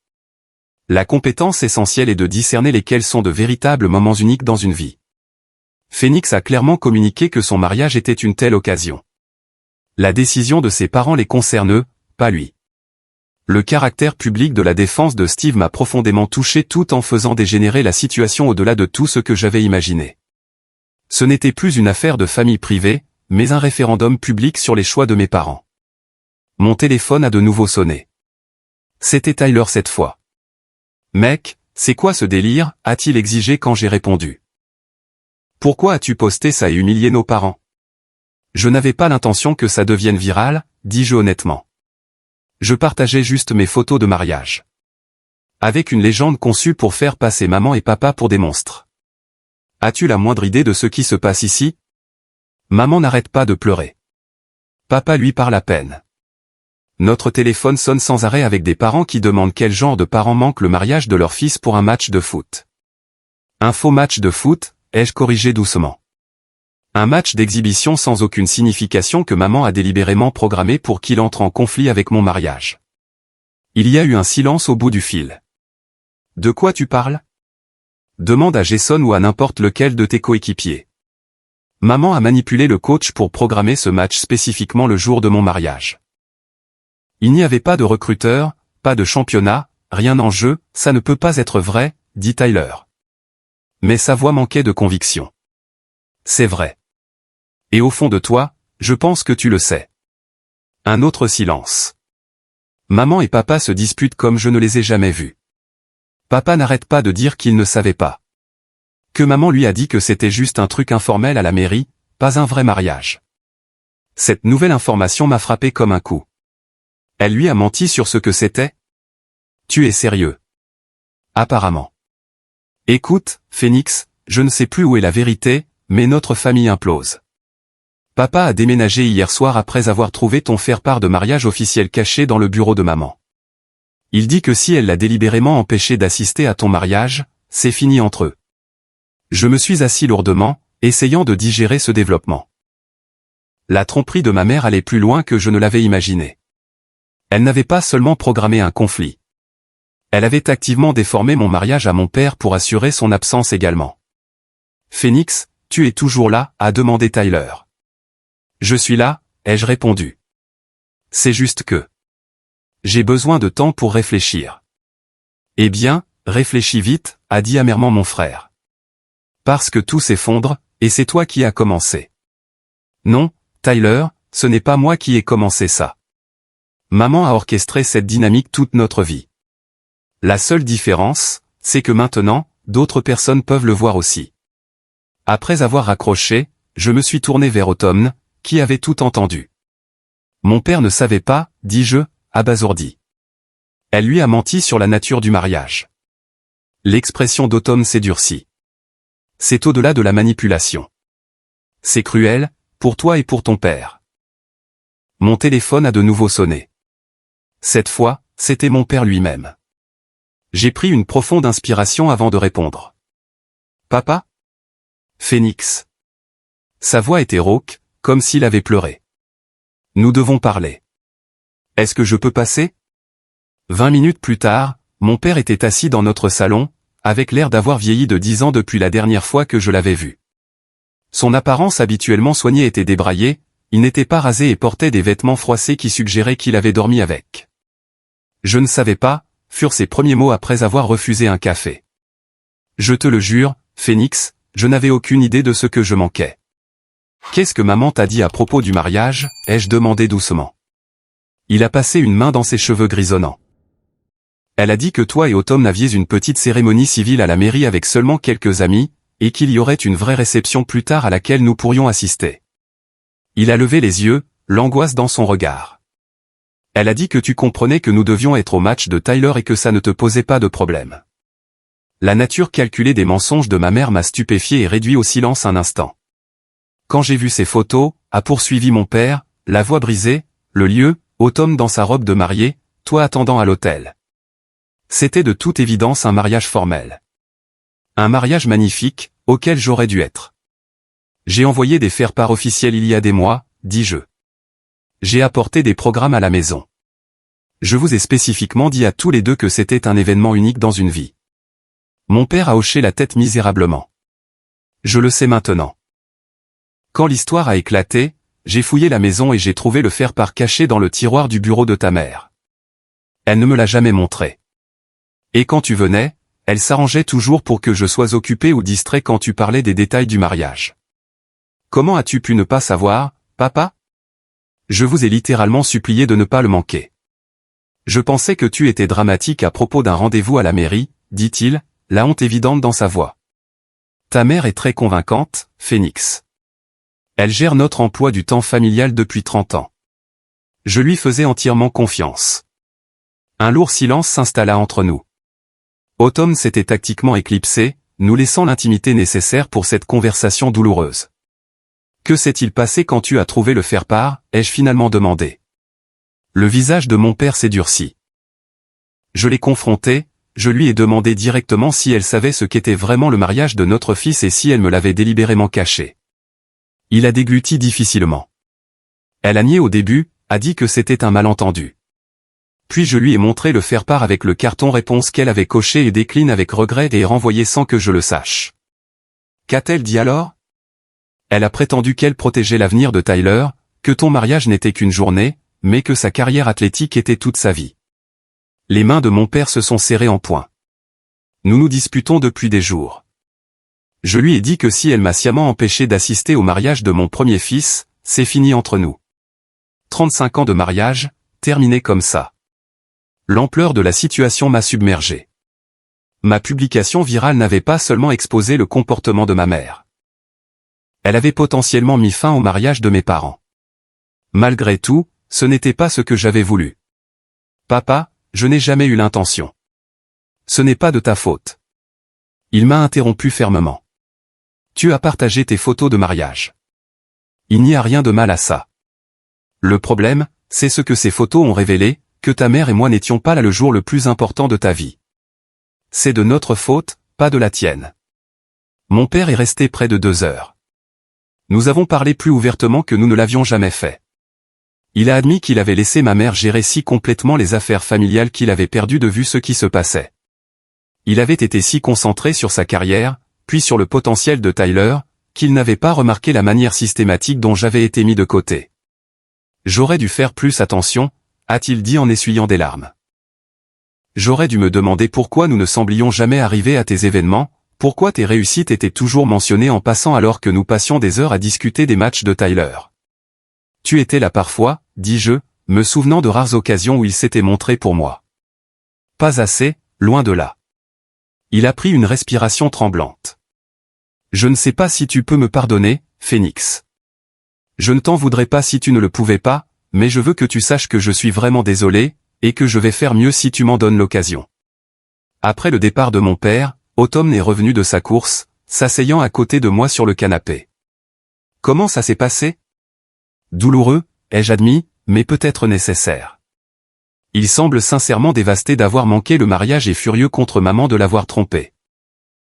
La compétence essentielle est de discerner lesquels sont de véritables moments uniques dans une vie. Phoenix a clairement communiqué que son mariage était une telle occasion. La décision de ses parents les concerne eux, pas lui. Le caractère public de la défense de Steve m'a profondément touché tout en faisant dégénérer la situation au-delà de tout ce que j'avais imaginé. Ce n'était plus une affaire de famille privée, mais un référendum public sur les choix de mes parents. Mon téléphone a de nouveau sonné. C'était Tyler cette fois. « Mec, c'est quoi ce délire ?» a-t-il exigé quand j'ai répondu. « Pourquoi as-tu posté ça et humilié nos parents ?» Je n'avais pas l'intention que ça devienne viral, dis-je honnêtement. Je partageais juste mes photos de mariage. Avec une légende conçue pour faire passer maman et papa pour des monstres. As-tu la moindre idée de ce qui se passe ici? Maman n'arrête pas de pleurer. Papa lui parle à peine. Notre téléphone sonne sans arrêt avec des parents qui demandent quel genre de parents manque le mariage de leur fils pour un match de foot. Un faux match de foot, ai-je corrigé doucement. Un match d'exhibition sans aucune signification que maman a délibérément programmé pour qu'il entre en conflit avec mon mariage. Il y a eu un silence au bout du fil. De quoi tu parles? Demande à Jason ou à n'importe lequel de tes coéquipiers. Maman a manipulé le coach pour programmer ce match spécifiquement le jour de mon mariage. Il n'y avait pas de recruteur, pas de championnat, rien en jeu, ça ne peut pas être vrai, dit Tyler. Mais sa voix manquait de conviction. C'est vrai. Et au fond de toi, je pense que tu le sais. Un autre silence. Maman et papa se disputent comme je ne les ai jamais vus. Papa n'arrête pas de dire qu'il ne savait pas. Que maman lui a dit que c'était juste un truc informel à la mairie, pas un vrai mariage. Cette nouvelle information m'a frappé comme un coup. Elle lui a menti sur ce que c'était? Tu es sérieux? Apparemment. Écoute, Phoenix, je ne sais plus où est la vérité, mais notre famille implose. Papa a déménagé hier soir après avoir trouvé ton faire-part de mariage officiel caché dans le bureau de maman. Il dit que si elle l'a délibérément empêché d'assister à ton mariage, c'est fini entre eux. Je me suis assis lourdement, essayant de digérer ce développement. La tromperie de ma mère allait plus loin que je ne l'avais imaginé. Elle n'avait pas seulement programmé un conflit. Elle avait activement déformé mon mariage à mon père pour assurer son absence également. Phoenix, tu es toujours là, a demandé Tyler. Je suis là, ai-je répondu. C'est juste que j'ai besoin de temps pour réfléchir. Eh bien, réfléchis vite, a dit amèrement mon frère. Parce que tout s'effondre, et c'est toi qui as commencé. Non, Tyler, ce n'est pas moi qui ai commencé ça. Maman a orchestré cette dynamique toute notre vie. La seule différence, c'est que maintenant, d'autres personnes peuvent le voir aussi. Après avoir raccroché, je me suis tourné vers Automne, qui avait tout entendu. Mon père ne savait pas, dis-je, abasourdi. Elle lui a menti sur la nature du mariage. L'expression d'Automne s'est durcie. C'est au-delà de la manipulation. C'est cruel, pour toi et pour ton père. Mon téléphone a de nouveau sonné. Cette fois, c'était mon père lui-même. J'ai pris une profonde inspiration avant de répondre. Papa? Phoenix. Sa voix était rauque, comme s'il avait pleuré. Nous devons parler. Est-ce que je peux passer? 20 minutes plus tard, mon père était assis dans notre salon, avec l'air d'avoir vieilli de 10 ans depuis la dernière fois que je l'avais vu. Son apparence habituellement soignée était débraillée, il n'était pas rasé et portait des vêtements froissés qui suggéraient qu'il avait dormi avec. Je ne savais pas, furent ses premiers mots après avoir refusé un café. Je te le jure, Phoenix, je n'avais aucune idée de ce que je manquais. Qu'est-ce que maman t'a dit à propos du mariage, ai-je demandé doucement. Il a passé une main dans ses cheveux grisonnants. Elle a dit que toi et Autumn aviez une petite cérémonie civile à la mairie avec seulement quelques amis, et qu'il y aurait une vraie réception plus tard à laquelle nous pourrions assister. Il a levé les yeux, l'angoisse dans son regard. Elle a dit que tu comprenais que nous devions être au match de Tyler et que ça ne te posait pas de problème. La nature calculée des mensonges de ma mère m'a stupéfié et réduit au silence un instant. Quand j'ai vu ces photos, a poursuivi mon père, la voix brisée, le lieu, Autumn dans sa robe de mariée, toi attendant à l'hôtel. C'était de toute évidence un mariage formel. Un mariage magnifique, auquel j'aurais dû être. J'ai envoyé des faire-part officiels il y a des mois, dis-je. J'ai apporté des programmes à la maison. Je vous ai spécifiquement dit à tous les deux que c'était un événement unique dans une vie. Mon père a hoché la tête misérablement. Je le sais maintenant. Quand l'histoire a éclaté, j'ai fouillé la maison et j'ai trouvé le faire-part caché dans le tiroir du bureau de ta mère. Elle ne me l'a jamais montré. Et quand tu venais, elle s'arrangeait toujours pour que je sois occupé ou distrait quand tu parlais des détails du mariage. Comment as-tu pu ne pas savoir, papa? Je vous ai littéralement supplié de ne pas le manquer. Je pensais que tu étais dramatique à propos d'un rendez-vous à la mairie, dit-il, la honte évidente dans sa voix. Ta mère est très convaincante, Phoenix. Elle gère notre emploi du temps familial depuis 30 ans. Je lui faisais entièrement confiance. Un lourd silence s'installa entre nous. Autumn s'était tactiquement éclipsé, nous laissant l'intimité nécessaire pour cette conversation douloureuse. Que s'est-il passé quand tu as trouvé le faire-part, ai-je finalement demandé. Le visage de mon père s'est durci. Je l'ai confronté, je lui ai demandé directement si elle savait ce qu'était vraiment le mariage de notre fils et si elle me l'avait délibérément caché. Il a dégluti difficilement. Elle a nié au début, a dit que c'était un malentendu. Puis je lui ai montré le faire-part avec le carton réponse qu'elle avait coché et décline avec regret et renvoyé sans que je le sache. Qu'a-t-elle dit alors? Elle a prétendu qu'elle protégeait l'avenir de Tyler, que ton mariage n'était qu'une journée, mais que sa carrière athlétique était toute sa vie. Les mains de mon père se sont serrées en poing. Nous nous disputons depuis des jours. Je lui ai dit que si elle m'a sciemment empêché d'assister au mariage de mon premier fils, c'est fini entre nous. 35 ans de mariage, terminé comme ça. L'ampleur de la situation m'a submergé. Ma publication virale n'avait pas seulement exposé le comportement de ma mère. Elle avait potentiellement mis fin au mariage de mes parents. Malgré tout, ce n'était pas ce que j'avais voulu. Papa, je n'ai jamais eu l'intention. Ce n'est pas de ta faute. Il m'a interrompu fermement. Tu as partagé tes photos de mariage. Il n'y a rien de mal à ça. Le problème, c'est ce que ces photos ont révélé, que ta mère et moi n'étions pas là le jour le plus important de ta vie. C'est de notre faute, pas de la tienne. Mon père est resté près de 2 heures. Nous avons parlé plus ouvertement que nous ne l'avions jamais fait. Il a admis qu'il avait laissé ma mère gérer si complètement les affaires familiales qu'il avait perdu de vue ce qui se passait. Il avait été si concentré sur sa carrière, puis sur le potentiel de Tyler, qu'il n'avait pas remarqué la manière systématique dont j'avais été mis de côté. J'aurais dû faire plus attention, a-t-il dit en essuyant des larmes. J'aurais dû me demander pourquoi nous ne semblions jamais arriver à tes événements, pourquoi tes réussites étaient toujours mentionnées en passant alors que nous passions des heures à discuter des matchs de Tyler. Tu étais là parfois, dis-je, me souvenant de rares occasions où il s'était montré pour moi. Pas assez, loin de là. Il a pris une respiration tremblante. Je ne sais pas si tu peux me pardonner, Phoenix. Je ne t'en voudrais pas si tu ne le pouvais pas, mais je veux que tu saches que je suis vraiment désolé, et que je vais faire mieux si tu m'en donnes l'occasion. Après le départ de mon père, Autumn est revenu de sa course, s'asseyant à côté de moi sur le canapé. Comment ça s'est passé? Douloureux, ai-je admis, mais peut-être nécessaire. Il semble sincèrement dévasté d'avoir manqué le mariage et furieux contre maman de l'avoir trompé.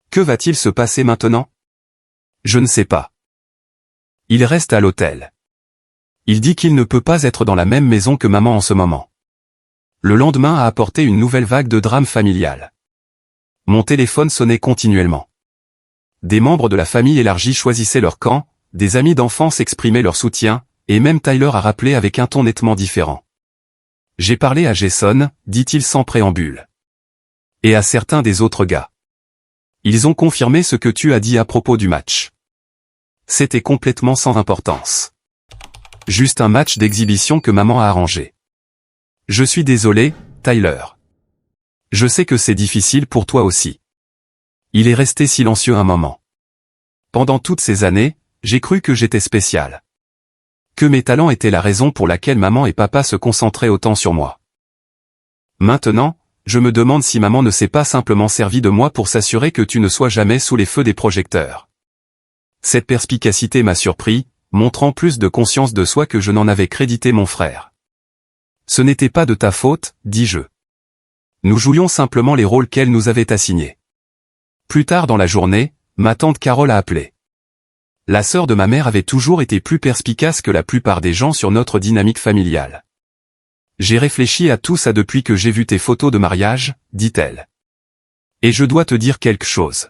Que va-t-il se passer maintenant? Je ne sais pas. Il reste à l'hôtel. Il dit qu'il ne peut pas être dans la même maison que maman en ce moment. Le lendemain a apporté une nouvelle vague de drame familial. Mon téléphone sonnait continuellement. Des membres de la famille élargie choisissaient leur camp, des amis d'enfance exprimaient leur soutien, et même Tyler a rappelé avec un ton nettement différent. J'ai parlé à Jason, dit-il sans préambule. Et à certains des autres gars. Ils ont confirmé ce que tu as dit à propos du match. C'était complètement sans importance. Juste un match d'exhibition que maman a arrangé. Je suis désolé, Tyler. Je sais que c'est difficile pour toi aussi. Il est resté silencieux un moment. Pendant toutes ces années, j'ai cru que j'étais spécial. Que mes talents étaient la raison pour laquelle maman et papa se concentraient autant sur moi. Maintenant, je me demande si maman ne s'est pas simplement servie de moi pour s'assurer que tu ne sois jamais sous les feux des projecteurs. Cette perspicacité m'a surpris, montrant plus de conscience de soi que je n'en avais crédité mon frère. Ce n'était pas de ta faute, dis-je. Nous jouions simplement les rôles qu'elle nous avait assignés. Plus tard dans la journée, ma tante Carole a appelé. La sœur de ma mère avait toujours été plus perspicace que la plupart des gens sur notre dynamique familiale. J'ai réfléchi à tout ça depuis que j'ai vu tes photos de mariage, dit-elle. Et je dois te dire quelque chose.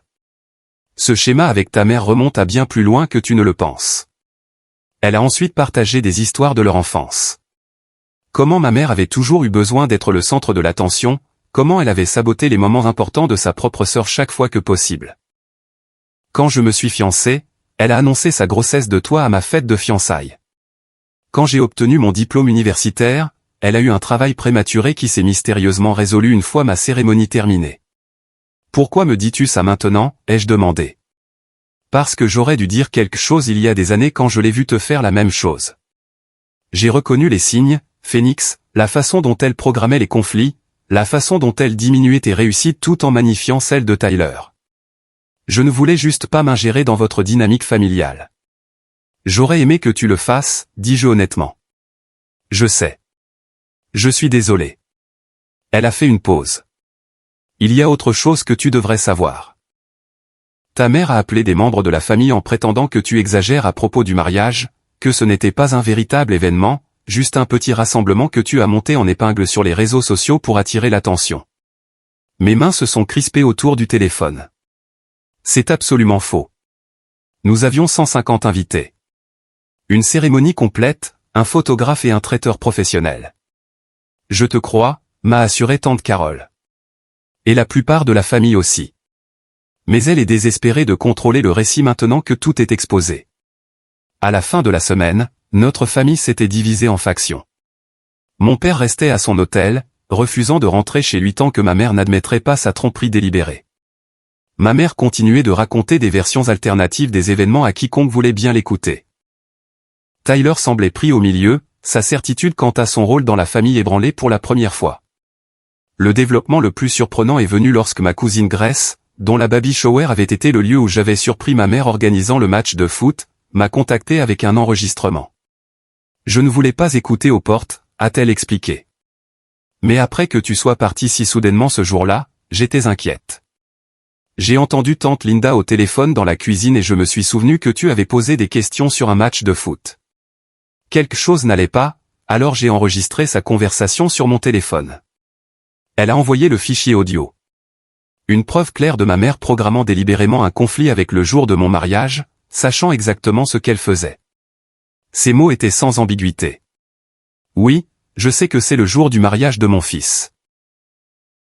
Ce schéma avec ta mère remonte à bien plus loin que tu ne le penses. Elle a ensuite partagé des histoires de leur enfance. Comment ma mère avait toujours eu besoin d'être le centre de l'attention, comment elle avait saboté les moments importants de sa propre sœur chaque fois que possible. Quand je me suis fiancé, elle a annoncé sa grossesse de toi à ma fête de fiançailles. Quand j'ai obtenu mon diplôme universitaire, elle a eu un travail prématuré qui s'est mystérieusement résolu une fois ma cérémonie terminée. Pourquoi me dis-tu ça maintenant, ai-je demandé. Parce que j'aurais dû dire quelque chose il y a des années quand je l'ai vu te faire la même chose. J'ai reconnu les signes, Phoenix, la façon dont elle programmait les conflits, la façon dont elle diminuait tes réussites tout en magnifiant celles de Tyler. Je ne voulais juste pas m'ingérer dans votre dynamique familiale. J'aurais aimé que tu le fasses, dis-je honnêtement. Je sais. Je suis désolé. Elle a fait une pause. Il y a autre chose que tu devrais savoir. Ta mère a appelé des membres de la famille en prétendant que tu exagères à propos du mariage, que ce n'était pas un véritable événement, juste un petit rassemblement que tu as monté en épingle sur les réseaux sociaux pour attirer l'attention. Mes mains se sont crispées autour du téléphone. C'est absolument faux. Nous avions 150 invités. Une cérémonie complète, un photographe et un traiteur professionnel. Je te crois, m'a assuré tante Carole. Et la plupart de la famille aussi. Mais elle est désespérée de contrôler le récit maintenant que tout est exposé. À la fin de la semaine, notre famille s'était divisée en factions. Mon père restait à son hôtel, refusant de rentrer chez lui tant que ma mère n'admettrait pas sa tromperie délibérée. Ma mère continuait de raconter des versions alternatives des événements à quiconque voulait bien l'écouter. Tyler semblait pris au milieu, sa certitude quant à son rôle dans la famille ébranlée pour la première fois. Le développement le plus surprenant est venu lorsque ma cousine Grace, dont la baby shower avait été le lieu où j'avais surpris ma mère organisant le match de foot, m'a contacté avec un enregistrement. Je ne voulais pas écouter aux portes, a-t-elle expliqué. Mais après que tu sois parti si soudainement ce jour-là, j'étais inquiète. J'ai entendu tante Linda au téléphone dans la cuisine et je me suis souvenu que tu avais posé des questions sur un match de foot. Quelque chose n'allait pas, alors j'ai enregistré sa conversation sur mon téléphone. Elle a envoyé le fichier audio. Une preuve claire de ma mère programmant délibérément un conflit avec le jour de mon mariage, sachant exactement ce qu'elle faisait. Ces mots étaient sans ambiguïté. Oui, je sais que c'est le jour du mariage de mon fils.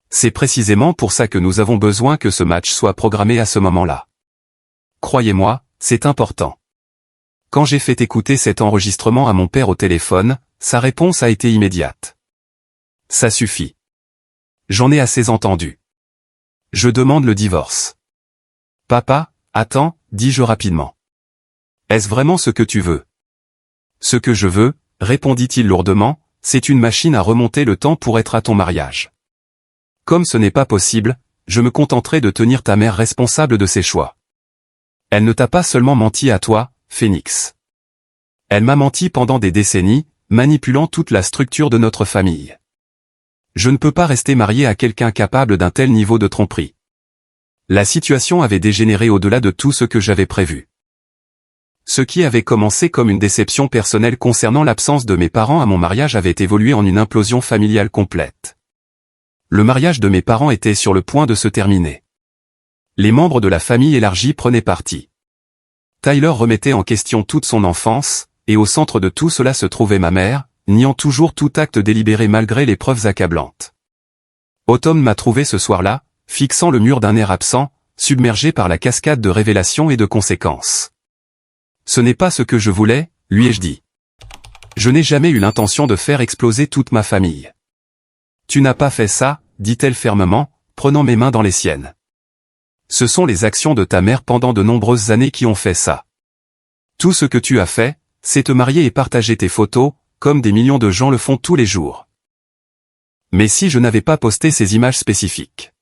C'est précisément pour ça que nous avons besoin que ce match soit programmé à ce moment-là. Croyez-moi, c'est important. Quand j'ai fait écouter cet enregistrement à mon père au téléphone, sa réponse a été immédiate. Ça suffit. J'en ai assez entendu. Je demande le divorce. Papa, attends, dis-je rapidement. Est-ce vraiment ce que tu veux? Ce que je veux, répondit-il lourdement, c'est une machine à remonter le temps pour être à ton mariage. Comme ce n'est pas possible, je me contenterai de tenir ta mère responsable de ses choix. Elle ne t'a pas seulement menti à toi, Phoenix. Elle m'a menti pendant des décennies, manipulant toute la structure de notre famille. Je ne peux pas rester marié à quelqu'un capable d'un tel niveau de tromperie. La situation avait dégénéré au-delà de tout ce que j'avais prévu. Ce qui avait commencé comme une déception personnelle concernant l'absence de mes parents à mon mariage avait évolué en une implosion familiale complète. Le mariage de mes parents était sur le point de se terminer. Les membres de la famille élargie prenaient parti. Tyler remettait en question toute son enfance, et au centre de tout cela se trouvait ma mère, niant toujours tout acte délibéré malgré les preuves accablantes. Autumn m'a trouvé ce soir-là, fixant le mur d'un air absent, submergé par la cascade de révélations et de conséquences. Ce n'est pas ce que je voulais, lui ai-je dit. Je n'ai jamais eu l'intention de faire exploser toute ma famille. Tu n'as pas fait ça, dit-elle fermement, prenant mes mains dans les siennes. Ce sont les actions de ta mère pendant de nombreuses années qui ont fait ça. Tout ce que tu as fait, c'est te marier et partager tes photos, comme des millions de gens le font tous les jours. Mais si je n'avais pas posté ces images spécifiques,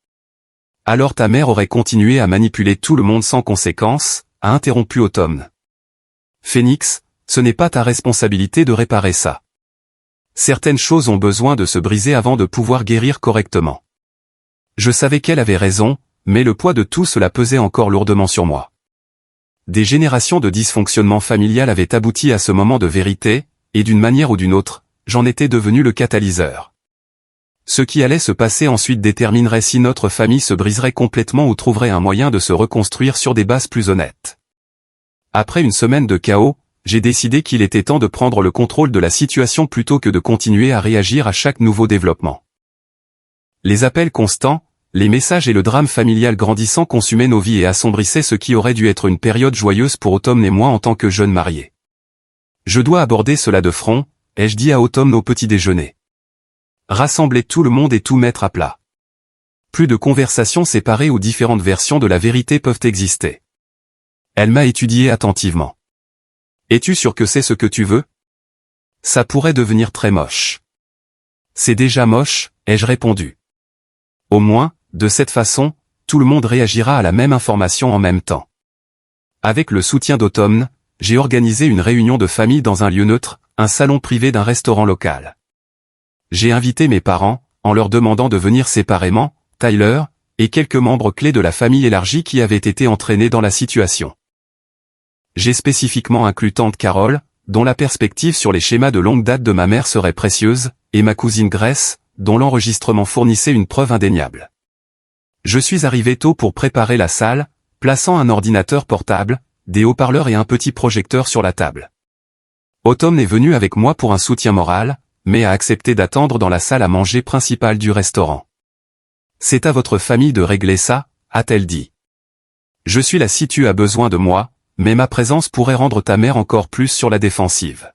alors ta mère aurait continué à manipuler tout le monde sans conséquence, a interrompu Autumn. Phoenix, ce n'est pas ta responsabilité de réparer ça. Certaines choses ont besoin de se briser avant de pouvoir guérir correctement. Je savais qu'elle avait raison, mais le poids de tout cela pesait encore lourdement sur moi. Des générations de dysfonctionnement familial avaient abouti à ce moment de vérité, et d'une manière ou d'une autre, j'en étais devenu le catalyseur. Ce qui allait se passer ensuite déterminerait si notre famille se briserait complètement ou trouverait un moyen de se reconstruire sur des bases plus honnêtes. Après une semaine de chaos, j'ai décidé qu'il était temps de prendre le contrôle de la situation plutôt que de continuer à réagir à chaque nouveau développement. Les appels constants, les messages et le drame familial grandissant consumaient nos vies et assombrissaient ce qui aurait dû être une période joyeuse pour Autumn et moi en tant que jeunes mariés. Je dois aborder cela de front, ai-je dit à Autumn au petit déjeuner. Rassembler tout le monde et tout mettre à plat. Plus de conversations séparées où différentes versions de la vérité peuvent exister. Elle m'a étudié attentivement. Es-tu sûr que c'est ce que tu veux? Ça pourrait devenir très moche. C'est déjà moche, ai-je répondu. Au moins, de cette façon, tout le monde réagira à la même information en même temps. Avec le soutien d'Autumn, j'ai organisé une réunion de famille dans un lieu neutre, un salon privé d'un restaurant local. J'ai invité mes parents, en leur demandant de venir séparément, Tyler, et quelques membres clés de la famille élargie qui avaient été entraînés dans la situation. J'ai spécifiquement inclus tante Carole, dont la perspective sur les schémas de longue date de ma mère serait précieuse, et ma cousine Grace, dont l'enregistrement fournissait une preuve indéniable. Je suis arrivé tôt pour préparer la salle, plaçant un ordinateur portable, des haut-parleurs et un petit projecteur sur la table. Autumn est venue avec moi pour un soutien moral, mais a accepté d'attendre dans la salle à manger principale du restaurant. C'est à votre famille de régler ça, a-t-elle dit. Je suis là si tu as besoin de moi, mais ma présence pourrait rendre ta mère encore plus sur la défensive.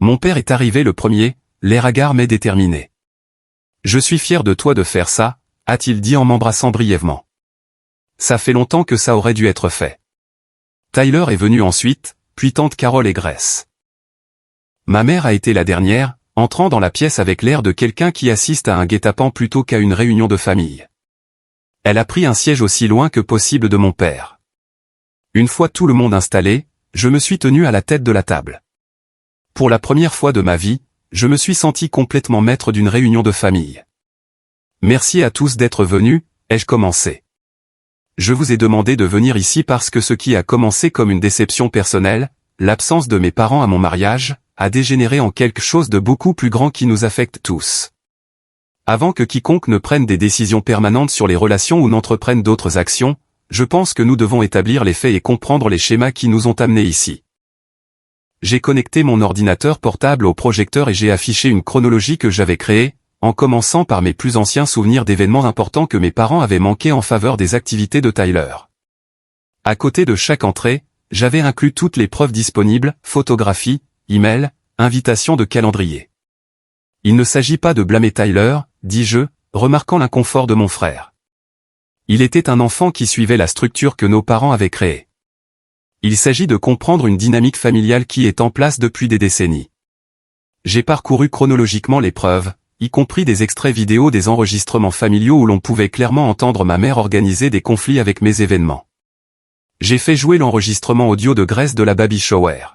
Mon père est arrivé le premier, l'air hagard mais déterminé. Je suis fier de toi de faire ça, a-t-il dit en m'embrassant brièvement. Ça fait longtemps que ça aurait dû être fait. Tyler est venu ensuite, puis tante Carole et Grace. Ma mère a été la dernière, entrant dans la pièce avec l'air de quelqu'un qui assiste à un guet-apens plutôt qu'à une réunion de famille. Elle a pris un siège aussi loin que possible de mon père. Une fois tout le monde installé, je me suis tenu à la tête de la table. Pour la première fois de ma vie, je me suis senti complètement maître d'une réunion de famille. Merci à tous d'être venus, ai-je commencé. Je vous ai demandé de venir ici parce que ce qui a commencé comme une déception personnelle, l'absence de mes parents à mon mariage, a dégénéré en quelque chose de beaucoup plus grand qui nous affecte tous. Avant que quiconque ne prenne des décisions permanentes sur les relations ou n'entreprenne d'autres actions, je pense que nous devons établir les faits et comprendre les schémas qui nous ont amenés ici. J'ai connecté mon ordinateur portable au projecteur et j'ai affiché une chronologie que j'avais créée, en commençant par mes plus anciens souvenirs d'événements importants que mes parents avaient manqués en faveur des activités de Tyler. À côté de chaque entrée, j'avais inclus toutes les preuves disponibles, photographies, emails, invitations de calendrier. Il ne s'agit pas de blâmer Tyler, dis-je, remarquant l'inconfort de mon frère. Il était un enfant qui suivait la structure que nos parents avaient créée. Il s'agit de comprendre une dynamique familiale qui est en place depuis des décennies. J'ai parcouru chronologiquement les preuves, y compris des extraits vidéo des enregistrements familiaux où l'on pouvait clairement entendre ma mère organiser des conflits avec mes événements. J'ai fait jouer l'enregistrement audio de Grace de la Baby Shower.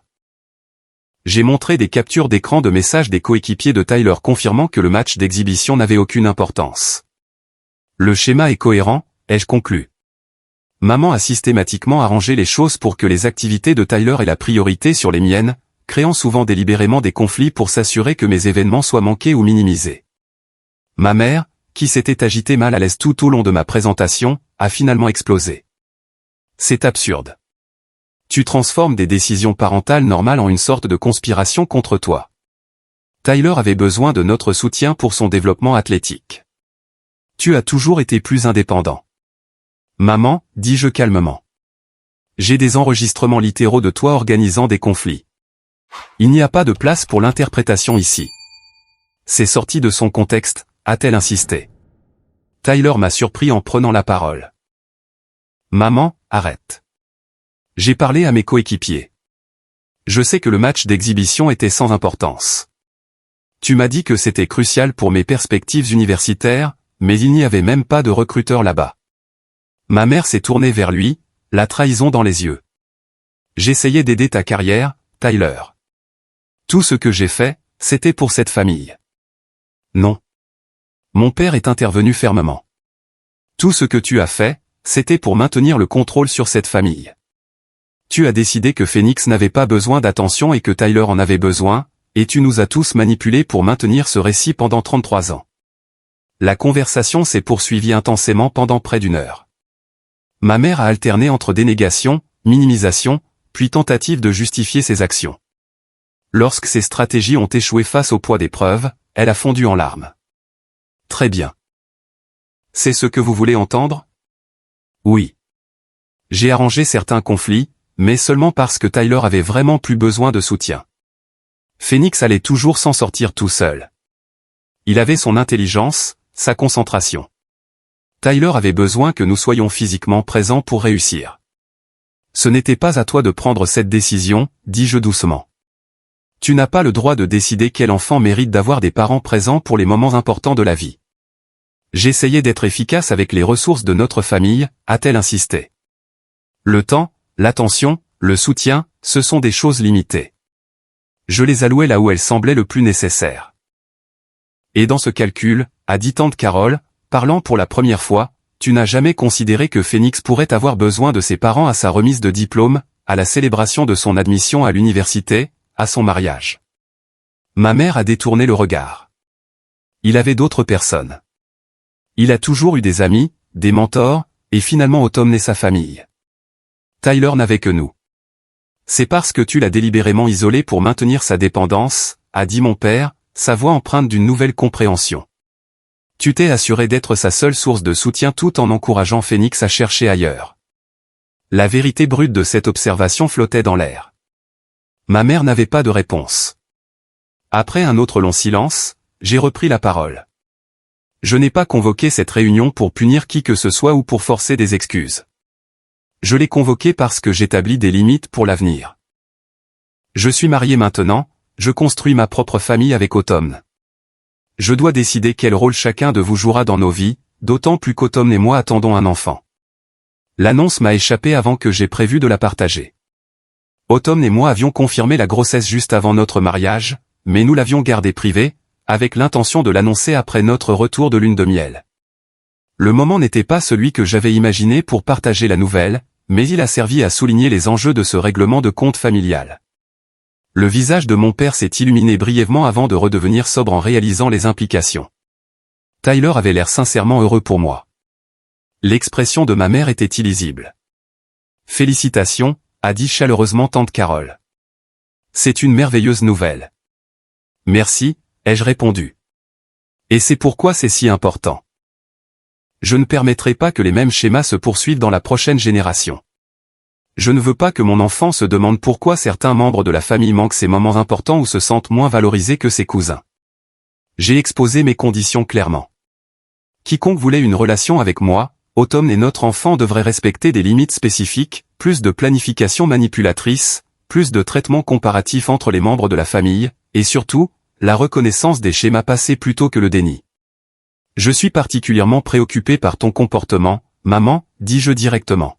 J'ai montré des captures d'écran de messages des coéquipiers de Tyler confirmant que le match d'exhibition n'avait aucune importance. Le schéma est cohérent, ai-je conclu. Maman a systématiquement arrangé les choses pour que les activités de Tyler aient la priorité sur les miennes, créant souvent délibérément des conflits pour s'assurer que mes événements soient manqués ou minimisés. Ma mère, qui s'était agitée mal à l'aise tout au long de ma présentation, a finalement explosé. C'est absurde. Tu transformes des décisions parentales normales en une sorte de conspiration contre toi. Tyler avait besoin de notre soutien pour son développement athlétique. Tu as toujours été plus indépendant. Maman, dis-je calmement. J'ai des enregistrements littéraux de toi organisant des conflits. Il n'y a pas de place pour l'interprétation ici. C'est sorti de son contexte, a-t-elle insisté. Tyler m'a surpris en prenant la parole. Maman, arrête. J'ai parlé à mes coéquipiers. Je sais que le match d'exhibition était sans importance. Tu m'as dit que c'était crucial pour mes perspectives universitaires, mais il n'y avait même pas de recruteur là-bas. Ma mère s'est tournée vers lui, la trahison dans les yeux. J'essayais d'aider ta carrière, Tyler. Tout ce que j'ai fait, c'était pour cette famille. Non. Mon père est intervenu fermement. Tout ce que tu as fait, c'était pour maintenir le contrôle sur cette famille. Tu as décidé que Phoenix n'avait pas besoin d'attention et que Tyler en avait besoin, et tu nous as tous manipulés pour maintenir ce récit pendant 33 ans. La conversation s'est poursuivie intensément pendant près d'1 heure. Ma mère a alterné entre dénégation, minimisation, puis tentative de justifier ses actions. Lorsque ces stratégies ont échoué face au poids des preuves, elle a fondu en larmes. Très bien. C'est ce que vous voulez entendre? Oui. J'ai arrangé certains conflits, mais seulement parce que Tyler avait vraiment plus besoin de soutien. Phoenix allait toujours s'en sortir tout seul. Il avait son intelligence, sa concentration. Tyler avait besoin que nous soyons physiquement présents pour réussir. Ce n'était pas à toi de prendre cette décision, dis-je doucement. Tu n'as pas le droit de décider quel enfant mérite d'avoir des parents présents pour les moments importants de la vie. J'essayais d'être efficace avec les ressources de notre famille, a-t-elle insisté. Le temps, l'attention, le soutien, ce sont des choses limitées. Je les allouais là où elles semblaient le plus nécessaires. Et dans ce calcul, a dit tante Carole, parlant pour la première fois, tu n'as jamais considéré que Phoenix pourrait avoir besoin de ses parents à sa remise de diplôme, à la célébration de son admission à l'université, à son mariage. Ma mère a détourné le regard. Il avait d'autres personnes. Il a toujours eu des amis, des mentors, et finalement Autumn et sa famille. Tyler n'avait que nous. C'est parce que tu l'as délibérément isolé pour maintenir sa dépendance, a dit mon père, sa voix empreinte d'une nouvelle compréhension. Tu t'es assuré d'être sa seule source de soutien tout en encourageant Phoenix à chercher ailleurs. La vérité brute de cette observation flottait dans l'air. Ma mère n'avait pas de réponse. Après un autre long silence, j'ai repris la parole. Je n'ai pas convoqué cette réunion pour punir qui que ce soit ou pour forcer des excuses. Je l'ai convoquée parce que j'établis des limites pour l'avenir. Je suis marié maintenant, je construis ma propre famille avec Autumn. Je dois décider quel rôle chacun de vous jouera dans nos vies, d'autant plus qu'Autumn et moi attendons un enfant. L'annonce m'a échappé avant que j'aie prévu de la partager. Autumn et moi avions confirmé la grossesse juste avant notre mariage, mais nous l'avions gardée privée, avec l'intention de l'annoncer après notre retour de lune de miel. Le moment n'était pas celui que j'avais imaginé pour partager la nouvelle, mais il a servi à souligner les enjeux de ce règlement de compte familial. Le visage de mon père s'est illuminé brièvement avant de redevenir sobre en réalisant les implications. Tyler avait l'air sincèrement heureux pour moi. L'expression de ma mère était illisible. Félicitations, a dit chaleureusement tante Carole. C'est une merveilleuse nouvelle. Merci, ai-je répondu. Et c'est pourquoi c'est si important. Je ne permettrai pas que les mêmes schémas se poursuivent dans la prochaine génération. Je ne veux pas que mon enfant se demande pourquoi certains membres de la famille manquent ces moments importants ou se sentent moins valorisés que ses cousins. J'ai exposé mes conditions clairement. Quiconque voulait une relation avec moi, Autumn et notre enfant devrait respecter des limites spécifiques, plus de planification manipulatrice, plus de traitement comparatif entre les membres de la famille, et surtout, la reconnaissance des schémas passés plutôt que le déni. Je suis particulièrement préoccupé par ton comportement, maman, dis-je directement.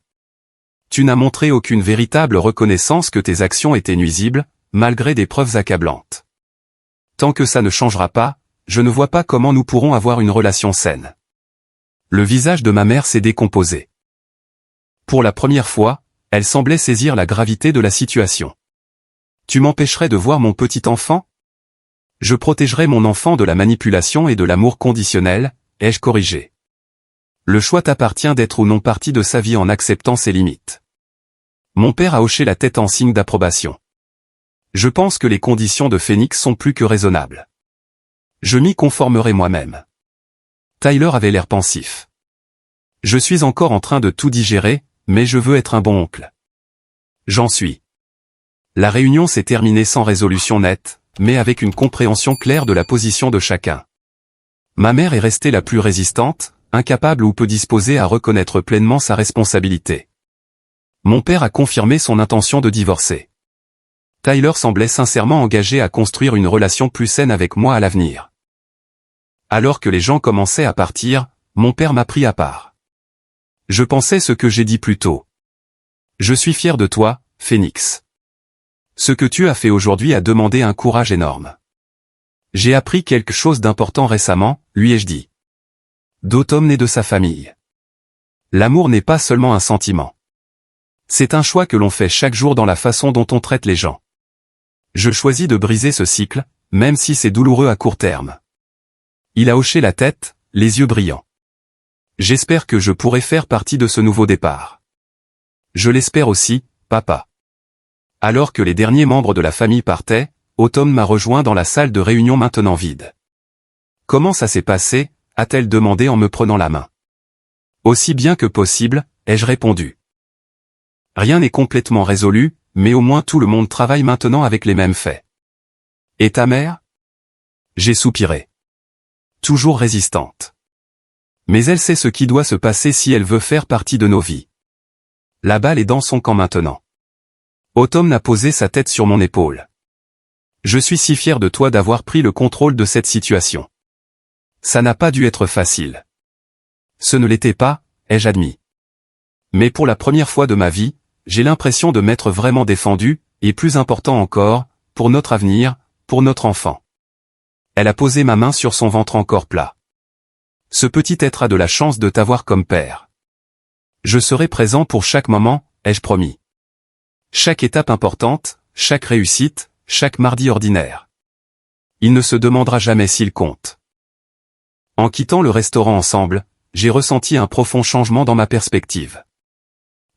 Tu n'as montré aucune véritable reconnaissance que tes actions étaient nuisibles, malgré des preuves accablantes. Tant que ça ne changera pas, je ne vois pas comment nous pourrons avoir une relation saine. Le visage de ma mère s'est décomposé. Pour la première fois, elle semblait saisir la gravité de la situation. Tu m'empêcherais de voir mon petit enfant? Je protégerai mon enfant de la manipulation et de l'amour conditionnel, ai-je corrigé. Le choix t'appartient d'être ou non partie de sa vie en acceptant ses limites. Mon père a hoché la tête en signe d'approbation. Je pense que les conditions de Phoenix sont plus que raisonnables. Je m'y conformerai moi-même. Tyler avait l'air pensif. Je suis encore en train de tout digérer, mais je veux être un bon oncle. J'en suis. La réunion s'est terminée sans résolution nette, mais avec une compréhension claire de la position de chacun. Ma mère est restée la plus résistante, incapable ou peu disposée à reconnaître pleinement sa responsabilité. Mon père a confirmé son intention de divorcer. Tyler semblait sincèrement engagé à construire une relation plus saine avec moi à l'avenir. Alors que les gens commençaient à partir, mon père m'a pris à part. Je pensais ce que j'ai dit plus tôt. Je suis fier de toi, Phoenix. Ce que tu as fait aujourd'hui a demandé un courage énorme. J'ai appris quelque chose d'important récemment, lui ai-je dit. D'automne naît de sa famille. L'amour n'est pas seulement un sentiment. C'est un choix que l'on fait chaque jour dans la façon dont on traite les gens. Je choisis de briser ce cycle, même si c'est douloureux à court terme. Il a hoché la tête, les yeux brillants. J'espère que je pourrai faire partie de ce nouveau départ. Je l'espère aussi, papa. Alors que les derniers membres de la famille partaient, Autumn m'a rejoint dans la salle de réunion maintenant vide. Comment ça s'est passé, a-t-elle demandé en me prenant la main. Aussi bien que possible, ai-je répondu. Rien n'est complètement résolu, mais au moins tout le monde travaille maintenant avec les mêmes faits. Et ta mère? J'ai soupiré. Toujours résistante. Mais elle sait ce qui doit se passer si elle veut faire partie de nos vies. La balle est dans son camp maintenant. Autumn a posé sa tête sur mon épaule. Je suis si fier de toi d'avoir pris le contrôle de cette situation. Ça n'a pas dû être facile. Ce ne l'était pas, ai-je admis. Mais pour la première fois de ma vie, j'ai l'impression de m'être vraiment défendu, et plus important encore, pour notre avenir, pour notre enfant. Elle a posé ma main sur son ventre encore plat. Ce petit être a de la chance de t'avoir comme père. Je serai présent pour chaque moment, ai-je promis. Chaque étape importante, chaque réussite, chaque mardi ordinaire. Il ne se demandera jamais s'il compte. En quittant le restaurant ensemble, j'ai ressenti un profond changement dans ma perspective.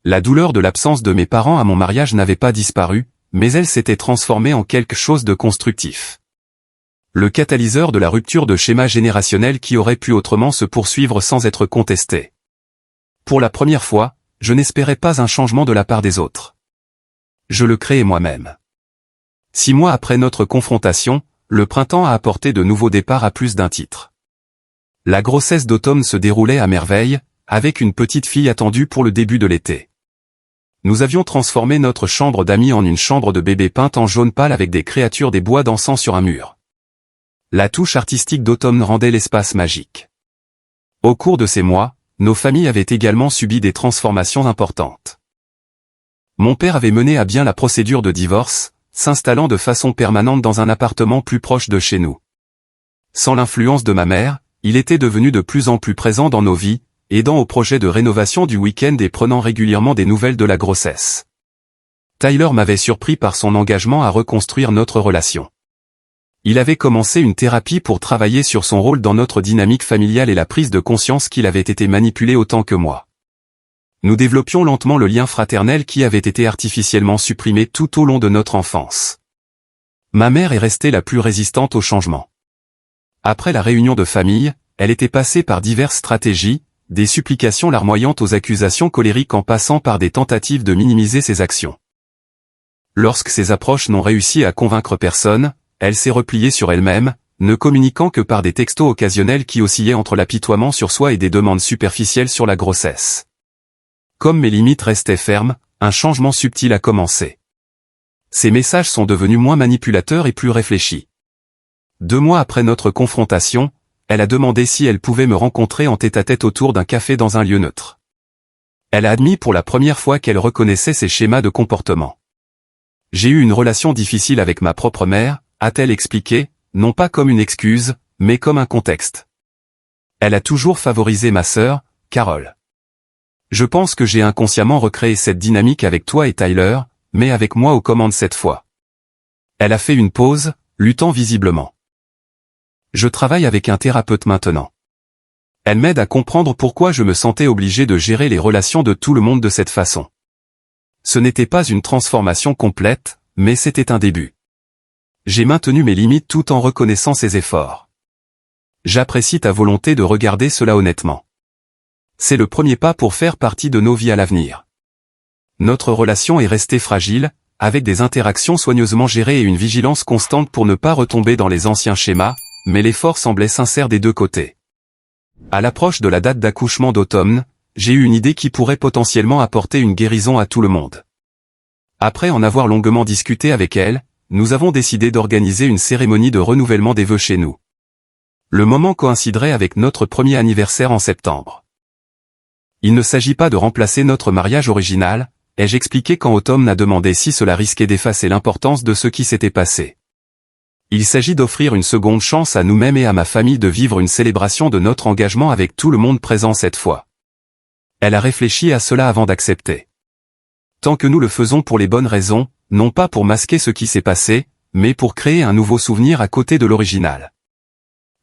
La douleur de l'absence de mes parents à mon mariage n'avait pas disparu, mais elle s'était transformée en quelque chose de constructif. Le catalyseur de la rupture de schéma générationnel qui aurait pu autrement se poursuivre sans être contesté. Pour la première fois, je n'espérais pas un changement de la part des autres. Je le créais moi-même. 6 mois après notre confrontation, le printemps a apporté de nouveaux départs à plus d'un titre. La grossesse d'Automne se déroulait à merveille, avec une petite fille attendue pour le début de l'été. Nous avions transformé notre chambre d'amis en une chambre de bébé peinte en jaune pâle avec des créatures des bois dansant sur un mur. La touche artistique d'Automne rendait l'espace magique. Au cours de ces mois, nos familles avaient également subi des transformations importantes. Mon père avait mené à bien la procédure de divorce, s'installant de façon permanente dans un appartement plus proche de chez nous. Sans l'influence de ma mère, il était devenu de plus en plus présent dans nos vies, aidant au projet de rénovation du week-end et prenant régulièrement des nouvelles de la grossesse. Tyler m'avait surpris par son engagement à reconstruire notre relation. Il avait commencé une thérapie pour travailler sur son rôle dans notre dynamique familiale et la prise de conscience qu'il avait été manipulé autant que moi. Nous développions lentement le lien fraternel qui avait été artificiellement supprimé tout au long de notre enfance. Ma mère est restée la plus résistante au changement. Après la réunion de famille, elle était passée par diverses stratégies, des supplications larmoyantes aux accusations colériques en passant par des tentatives de minimiser ses actions. Lorsque ces approches n'ont réussi à convaincre personne, elle s'est repliée sur elle-même, ne communiquant que par des textos occasionnels qui oscillaient entre l'apitoiement sur soi et des demandes superficielles sur la grossesse. Comme mes limites restaient fermes, un changement subtil a commencé. Ces messages sont devenus moins manipulateurs et plus réfléchis. 2 mois après notre confrontation, elle a demandé si elle pouvait me rencontrer en tête-à-tête autour d'un café dans un lieu neutre. Elle a admis pour la première fois qu'elle reconnaissait ses schémas de comportement. J'ai eu une relation difficile avec ma propre mère, a-t-elle expliqué, non pas comme une excuse, mais comme un contexte. Elle a toujours favorisé ma sœur, Carole. Je pense que j'ai inconsciemment recréé cette dynamique avec toi et Tyler, mais avec moi aux commandes cette fois. Elle a fait une pause, luttant visiblement. Je travaille avec un thérapeute maintenant. Elle m'aide à comprendre pourquoi je me sentais obligé de gérer les relations de tout le monde de cette façon. Ce n'était pas une transformation complète, mais c'était un début. J'ai maintenu mes limites tout en reconnaissant ses efforts. J'apprécie ta volonté de regarder cela honnêtement. C'est le premier pas pour faire partie de nos vies à l'avenir. Notre relation est restée fragile, avec des interactions soigneusement gérées et une vigilance constante pour ne pas retomber dans les anciens schémas, mais l'effort semblait sincère des deux côtés. À l'approche de la date d'accouchement d'automne, j'ai eu une idée qui pourrait potentiellement apporter une guérison à tout le monde. Après en avoir longuement discuté avec elle, nous avons décidé d'organiser une cérémonie de renouvellement des vœux chez nous. Le moment coïnciderait avec notre premier anniversaire en septembre. Il ne s'agit pas de remplacer notre mariage original, ai-je expliqué quand Autumn a demandé si cela risquait d'effacer l'importance de ce qui s'était passé. Il s'agit d'offrir une seconde chance à nous-mêmes et à ma famille de vivre une célébration de notre engagement avec tout le monde présent cette fois. Elle a réfléchi à cela avant d'accepter. Tant que nous le faisons pour les bonnes raisons, non pas pour masquer ce qui s'est passé, mais pour créer un nouveau souvenir à côté de l'original.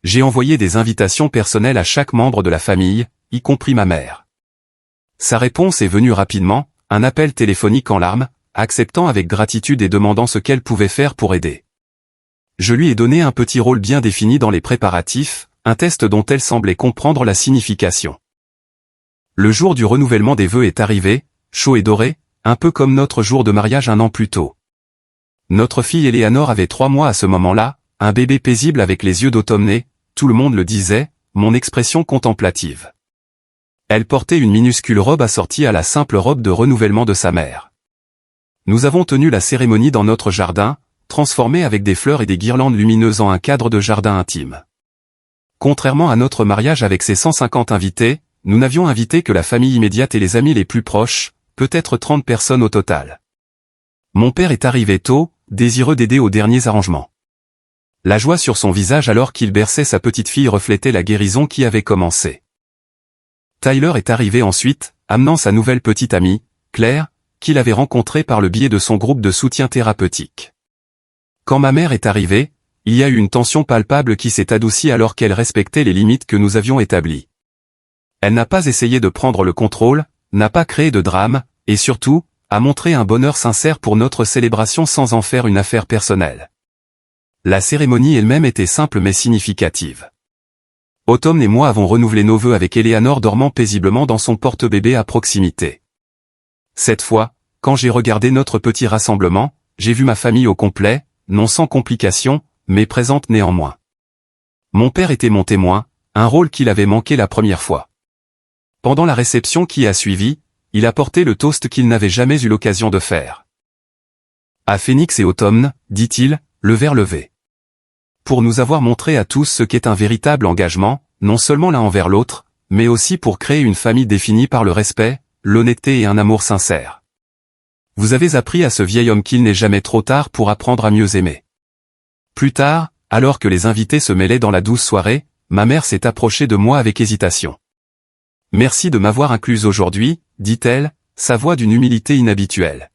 J'ai envoyé des invitations personnelles à chaque membre de la famille, y compris ma mère. Sa réponse est venue rapidement, un appel téléphonique en larmes, acceptant avec gratitude et demandant ce qu'elle pouvait faire pour aider. Je lui ai donné un petit rôle bien défini dans les préparatifs, un test dont elle semblait comprendre la signification. Le jour du renouvellement des vœux est arrivé, chaud et doré, un peu comme notre jour de mariage un an plus tôt. Notre fille Eleanor avait 3 mois à ce moment-là, un bébé paisible avec les yeux d'automne nés, tout le monde le disait, mon expression contemplative. Elle portait une minuscule robe assortie à la simple robe de renouvellement de sa mère. Nous avons tenu la cérémonie dans notre jardin, transformé avec des fleurs et des guirlandes lumineuses en un cadre de jardin intime. Contrairement à notre mariage avec ses 150 invités, nous n'avions invité que la famille immédiate et les amis les plus proches, peut-être 30 personnes au total. Mon père est arrivé tôt, désireux d'aider aux derniers arrangements. La joie sur son visage alors qu'il berçait sa petite fille reflétait la guérison qui avait commencé. Tyler est arrivé ensuite, amenant sa nouvelle petite amie, Claire, qu'il avait rencontrée par le biais de son groupe de soutien thérapeutique. Quand ma mère est arrivée, il y a eu une tension palpable qui s'est adoucie alors qu'elle respectait les limites que nous avions établies. Elle n'a pas essayé de prendre le contrôle, n'a pas créé de drame, et surtout, a montré un bonheur sincère pour notre célébration sans en faire une affaire personnelle. La cérémonie elle-même était simple mais significative. Autumn et moi avons renouvelé nos vœux avec Eleanor dormant paisiblement dans son porte-bébé à proximité. Cette fois, quand j'ai regardé notre petit rassemblement, j'ai vu ma famille au complet, non sans complications, mais présente néanmoins. Mon père était mon témoin, un rôle qu'il avait manqué la première fois. Pendant la réception qui a suivi, il a porté le toast qu'il n'avait jamais eu l'occasion de faire. À Phoenix et Autumn, dit-il, le verre levé. Pour nous avoir montré à tous ce qu'est un véritable engagement, non seulement l'un envers l'autre, mais aussi pour créer une famille définie par le respect, l'honnêteté et un amour sincère. Vous avez appris à ce vieil homme qu'il n'est jamais trop tard pour apprendre à mieux aimer. Plus tard, alors que les invités se mêlaient dans la douce soirée, ma mère s'est approchée de moi avec hésitation. « Merci de m'avoir incluse aujourd'hui », dit-elle, sa voix d'une humilité inhabituelle.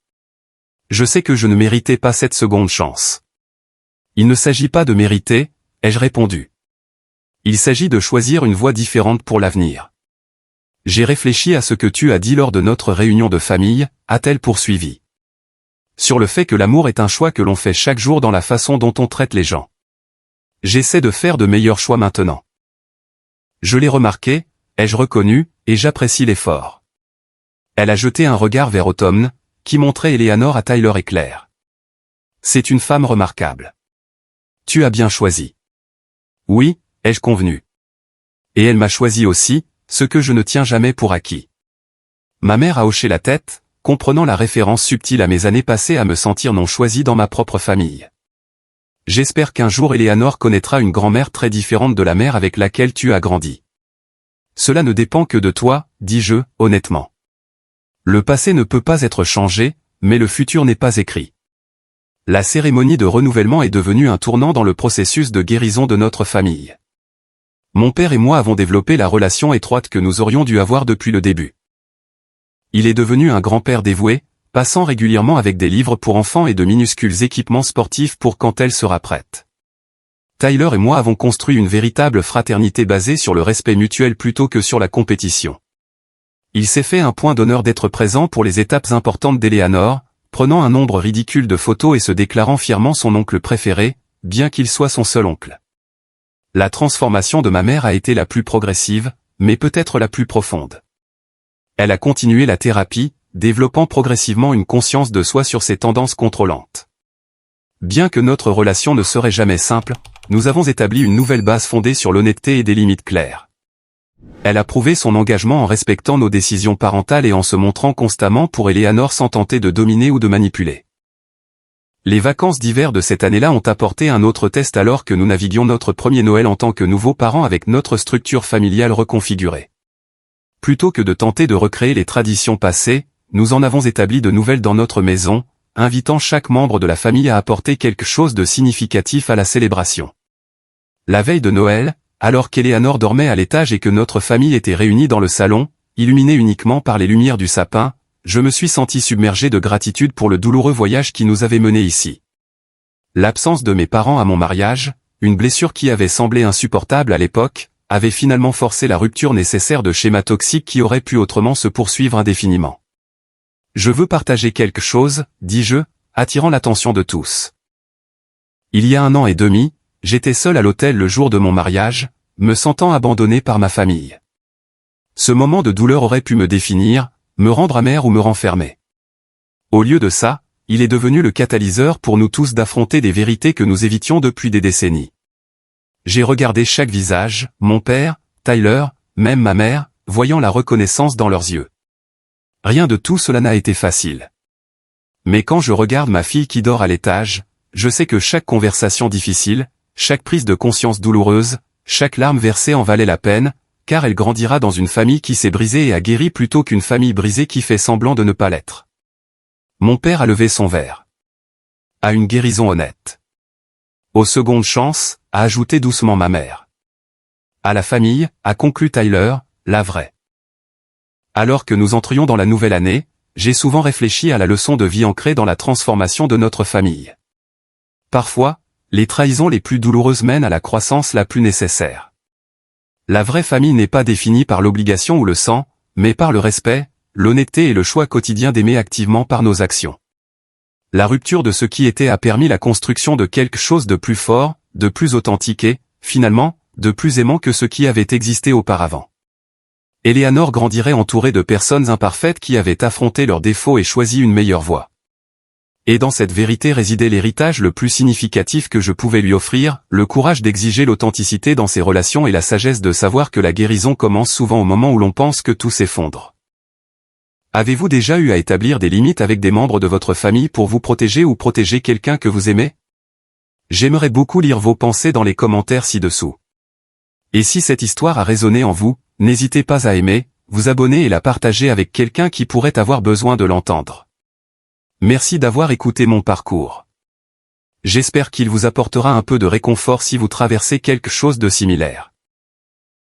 Je sais que je ne méritais pas cette seconde chance. Il ne s'agit pas de mériter, ai-je répondu. Il s'agit de choisir une voie différente pour l'avenir. J'ai réfléchi à ce que tu as dit lors de notre réunion de famille, a-t-elle poursuivi. Sur le fait que l'amour est un choix que l'on fait chaque jour dans la façon dont on traite les gens. J'essaie de faire de meilleurs choix maintenant. Je l'ai remarqué, ai-je reconnu, et j'apprécie l'effort. Elle a jeté un regard vers Autumn, qui montrait Eleanor à Tyler et Claire. C'est une femme remarquable. Tu as bien choisi. Oui, ai-je convenu. Et elle m'a choisi aussi, ce que je ne tiens jamais pour acquis. Ma mère a hoché la tête, comprenant la référence subtile à mes années passées à me sentir non choisi dans ma propre famille. J'espère qu'un jour Eleanor connaîtra une grand-mère très différente de la mère avec laquelle tu as grandi. Cela ne dépend que de toi, dis-je, honnêtement. Le passé ne peut pas être changé, mais le futur n'est pas écrit. La cérémonie de renouvellement est devenue un tournant dans le processus de guérison de notre famille. Mon père et moi avons développé la relation étroite que nous aurions dû avoir depuis le début. Il est devenu un grand-père dévoué, passant régulièrement avec des livres pour enfants et de minuscules équipements sportifs pour quand elle sera prête. Tyler et moi avons construit une véritable fraternité basée sur le respect mutuel plutôt que sur la compétition. Il s'est fait un point d'honneur d'être présent pour les étapes importantes d'Eleanor, prenant un nombre ridicule de photos et se déclarant fièrement son oncle préféré, bien qu'il soit son seul oncle. La transformation de ma mère a été la plus progressive, mais peut-être la plus profonde. Elle a continué la thérapie, développant progressivement une conscience de soi sur ses tendances contrôlantes. Bien que notre relation ne serait jamais simple, nous avons établi une nouvelle base fondée sur l'honnêteté et des limites claires. Elle a prouvé son engagement en respectant nos décisions parentales et en se montrant constamment pour Eleanor sans tenter de dominer ou de manipuler. Les vacances d'hiver de cette année-là ont apporté un autre test alors que nous naviguions notre premier Noël en tant que nouveaux parents avec notre structure familiale reconfigurée. Plutôt que de tenter de recréer les traditions passées, nous en avons établi de nouvelles dans notre maison, invitant chaque membre de la famille à apporter quelque chose de significatif à la célébration. La veille de Noël, alors qu'Eleanor dormait à l'étage et que notre famille était réunie dans le salon, illuminée uniquement par les lumières du sapin, je me suis senti submergé de gratitude pour le douloureux voyage qui nous avait menés ici. L'absence de mes parents à mon mariage, une blessure qui avait semblé insupportable à l'époque, avait finalement forcé la rupture nécessaire de schémas toxiques qui auraient pu autrement se poursuivre indéfiniment. Je veux partager quelque chose, dis-je, attirant l'attention de tous. Il y a 1 an et demi, j'étais seul à l'hôtel le jour de mon mariage, me sentant abandonné par ma famille. Ce moment de douleur aurait pu me définir, me rendre amer ou me renfermer. Au lieu de ça, il est devenu le catalyseur pour nous tous d'affronter des vérités que nous évitions depuis des décennies. J'ai regardé chaque visage, mon père, Tyler, même ma mère, voyant la reconnaissance dans leurs yeux. Rien de tout cela n'a été facile. Mais quand je regarde ma fille qui dort à l'étage, je sais que chaque conversation difficile, chaque prise de conscience douloureuse, chaque larme versée en valait la peine, car elle grandira dans une famille qui s'est brisée et a guéri plutôt qu'une famille brisée qui fait semblant de ne pas l'être. Mon père a levé son verre. À une guérison honnête. Aux secondes chances, a ajouté doucement ma mère. À la famille, a conclu Tyler, la vraie. Alors que nous entrions dans la nouvelle année, j'ai souvent réfléchi à la leçon de vie ancrée dans la transformation de notre famille. Parfois, les trahisons les plus douloureuses mènent à la croissance la plus nécessaire. La vraie famille n'est pas définie par l'obligation ou le sang, mais par le respect, l'honnêteté et le choix quotidien d'aimer activement par nos actions. La rupture de ce qui était a permis la construction de quelque chose de plus fort, de plus authentique et, finalement, de plus aimant que ce qui avait existé auparavant. Eleanor grandirait entourée de personnes imparfaites qui avaient affronté leurs défauts et choisi une meilleure voie. Et dans cette vérité résidait l'héritage le plus significatif que je pouvais lui offrir, le courage d'exiger l'authenticité dans ses relations et la sagesse de savoir que la guérison commence souvent au moment où l'on pense que tout s'effondre. Avez-vous déjà eu à établir des limites avec des membres de votre famille pour vous protéger ou protéger quelqu'un que vous aimez? J'aimerais beaucoup lire vos pensées dans les commentaires ci-dessous. Et si cette histoire a résonné en vous, n'hésitez pas à aimer, vous abonner et la partager avec quelqu'un qui pourrait avoir besoin de l'entendre. Merci d'avoir écouté mon parcours. J'espère qu'il vous apportera un peu de réconfort si vous traversez quelque chose de similaire.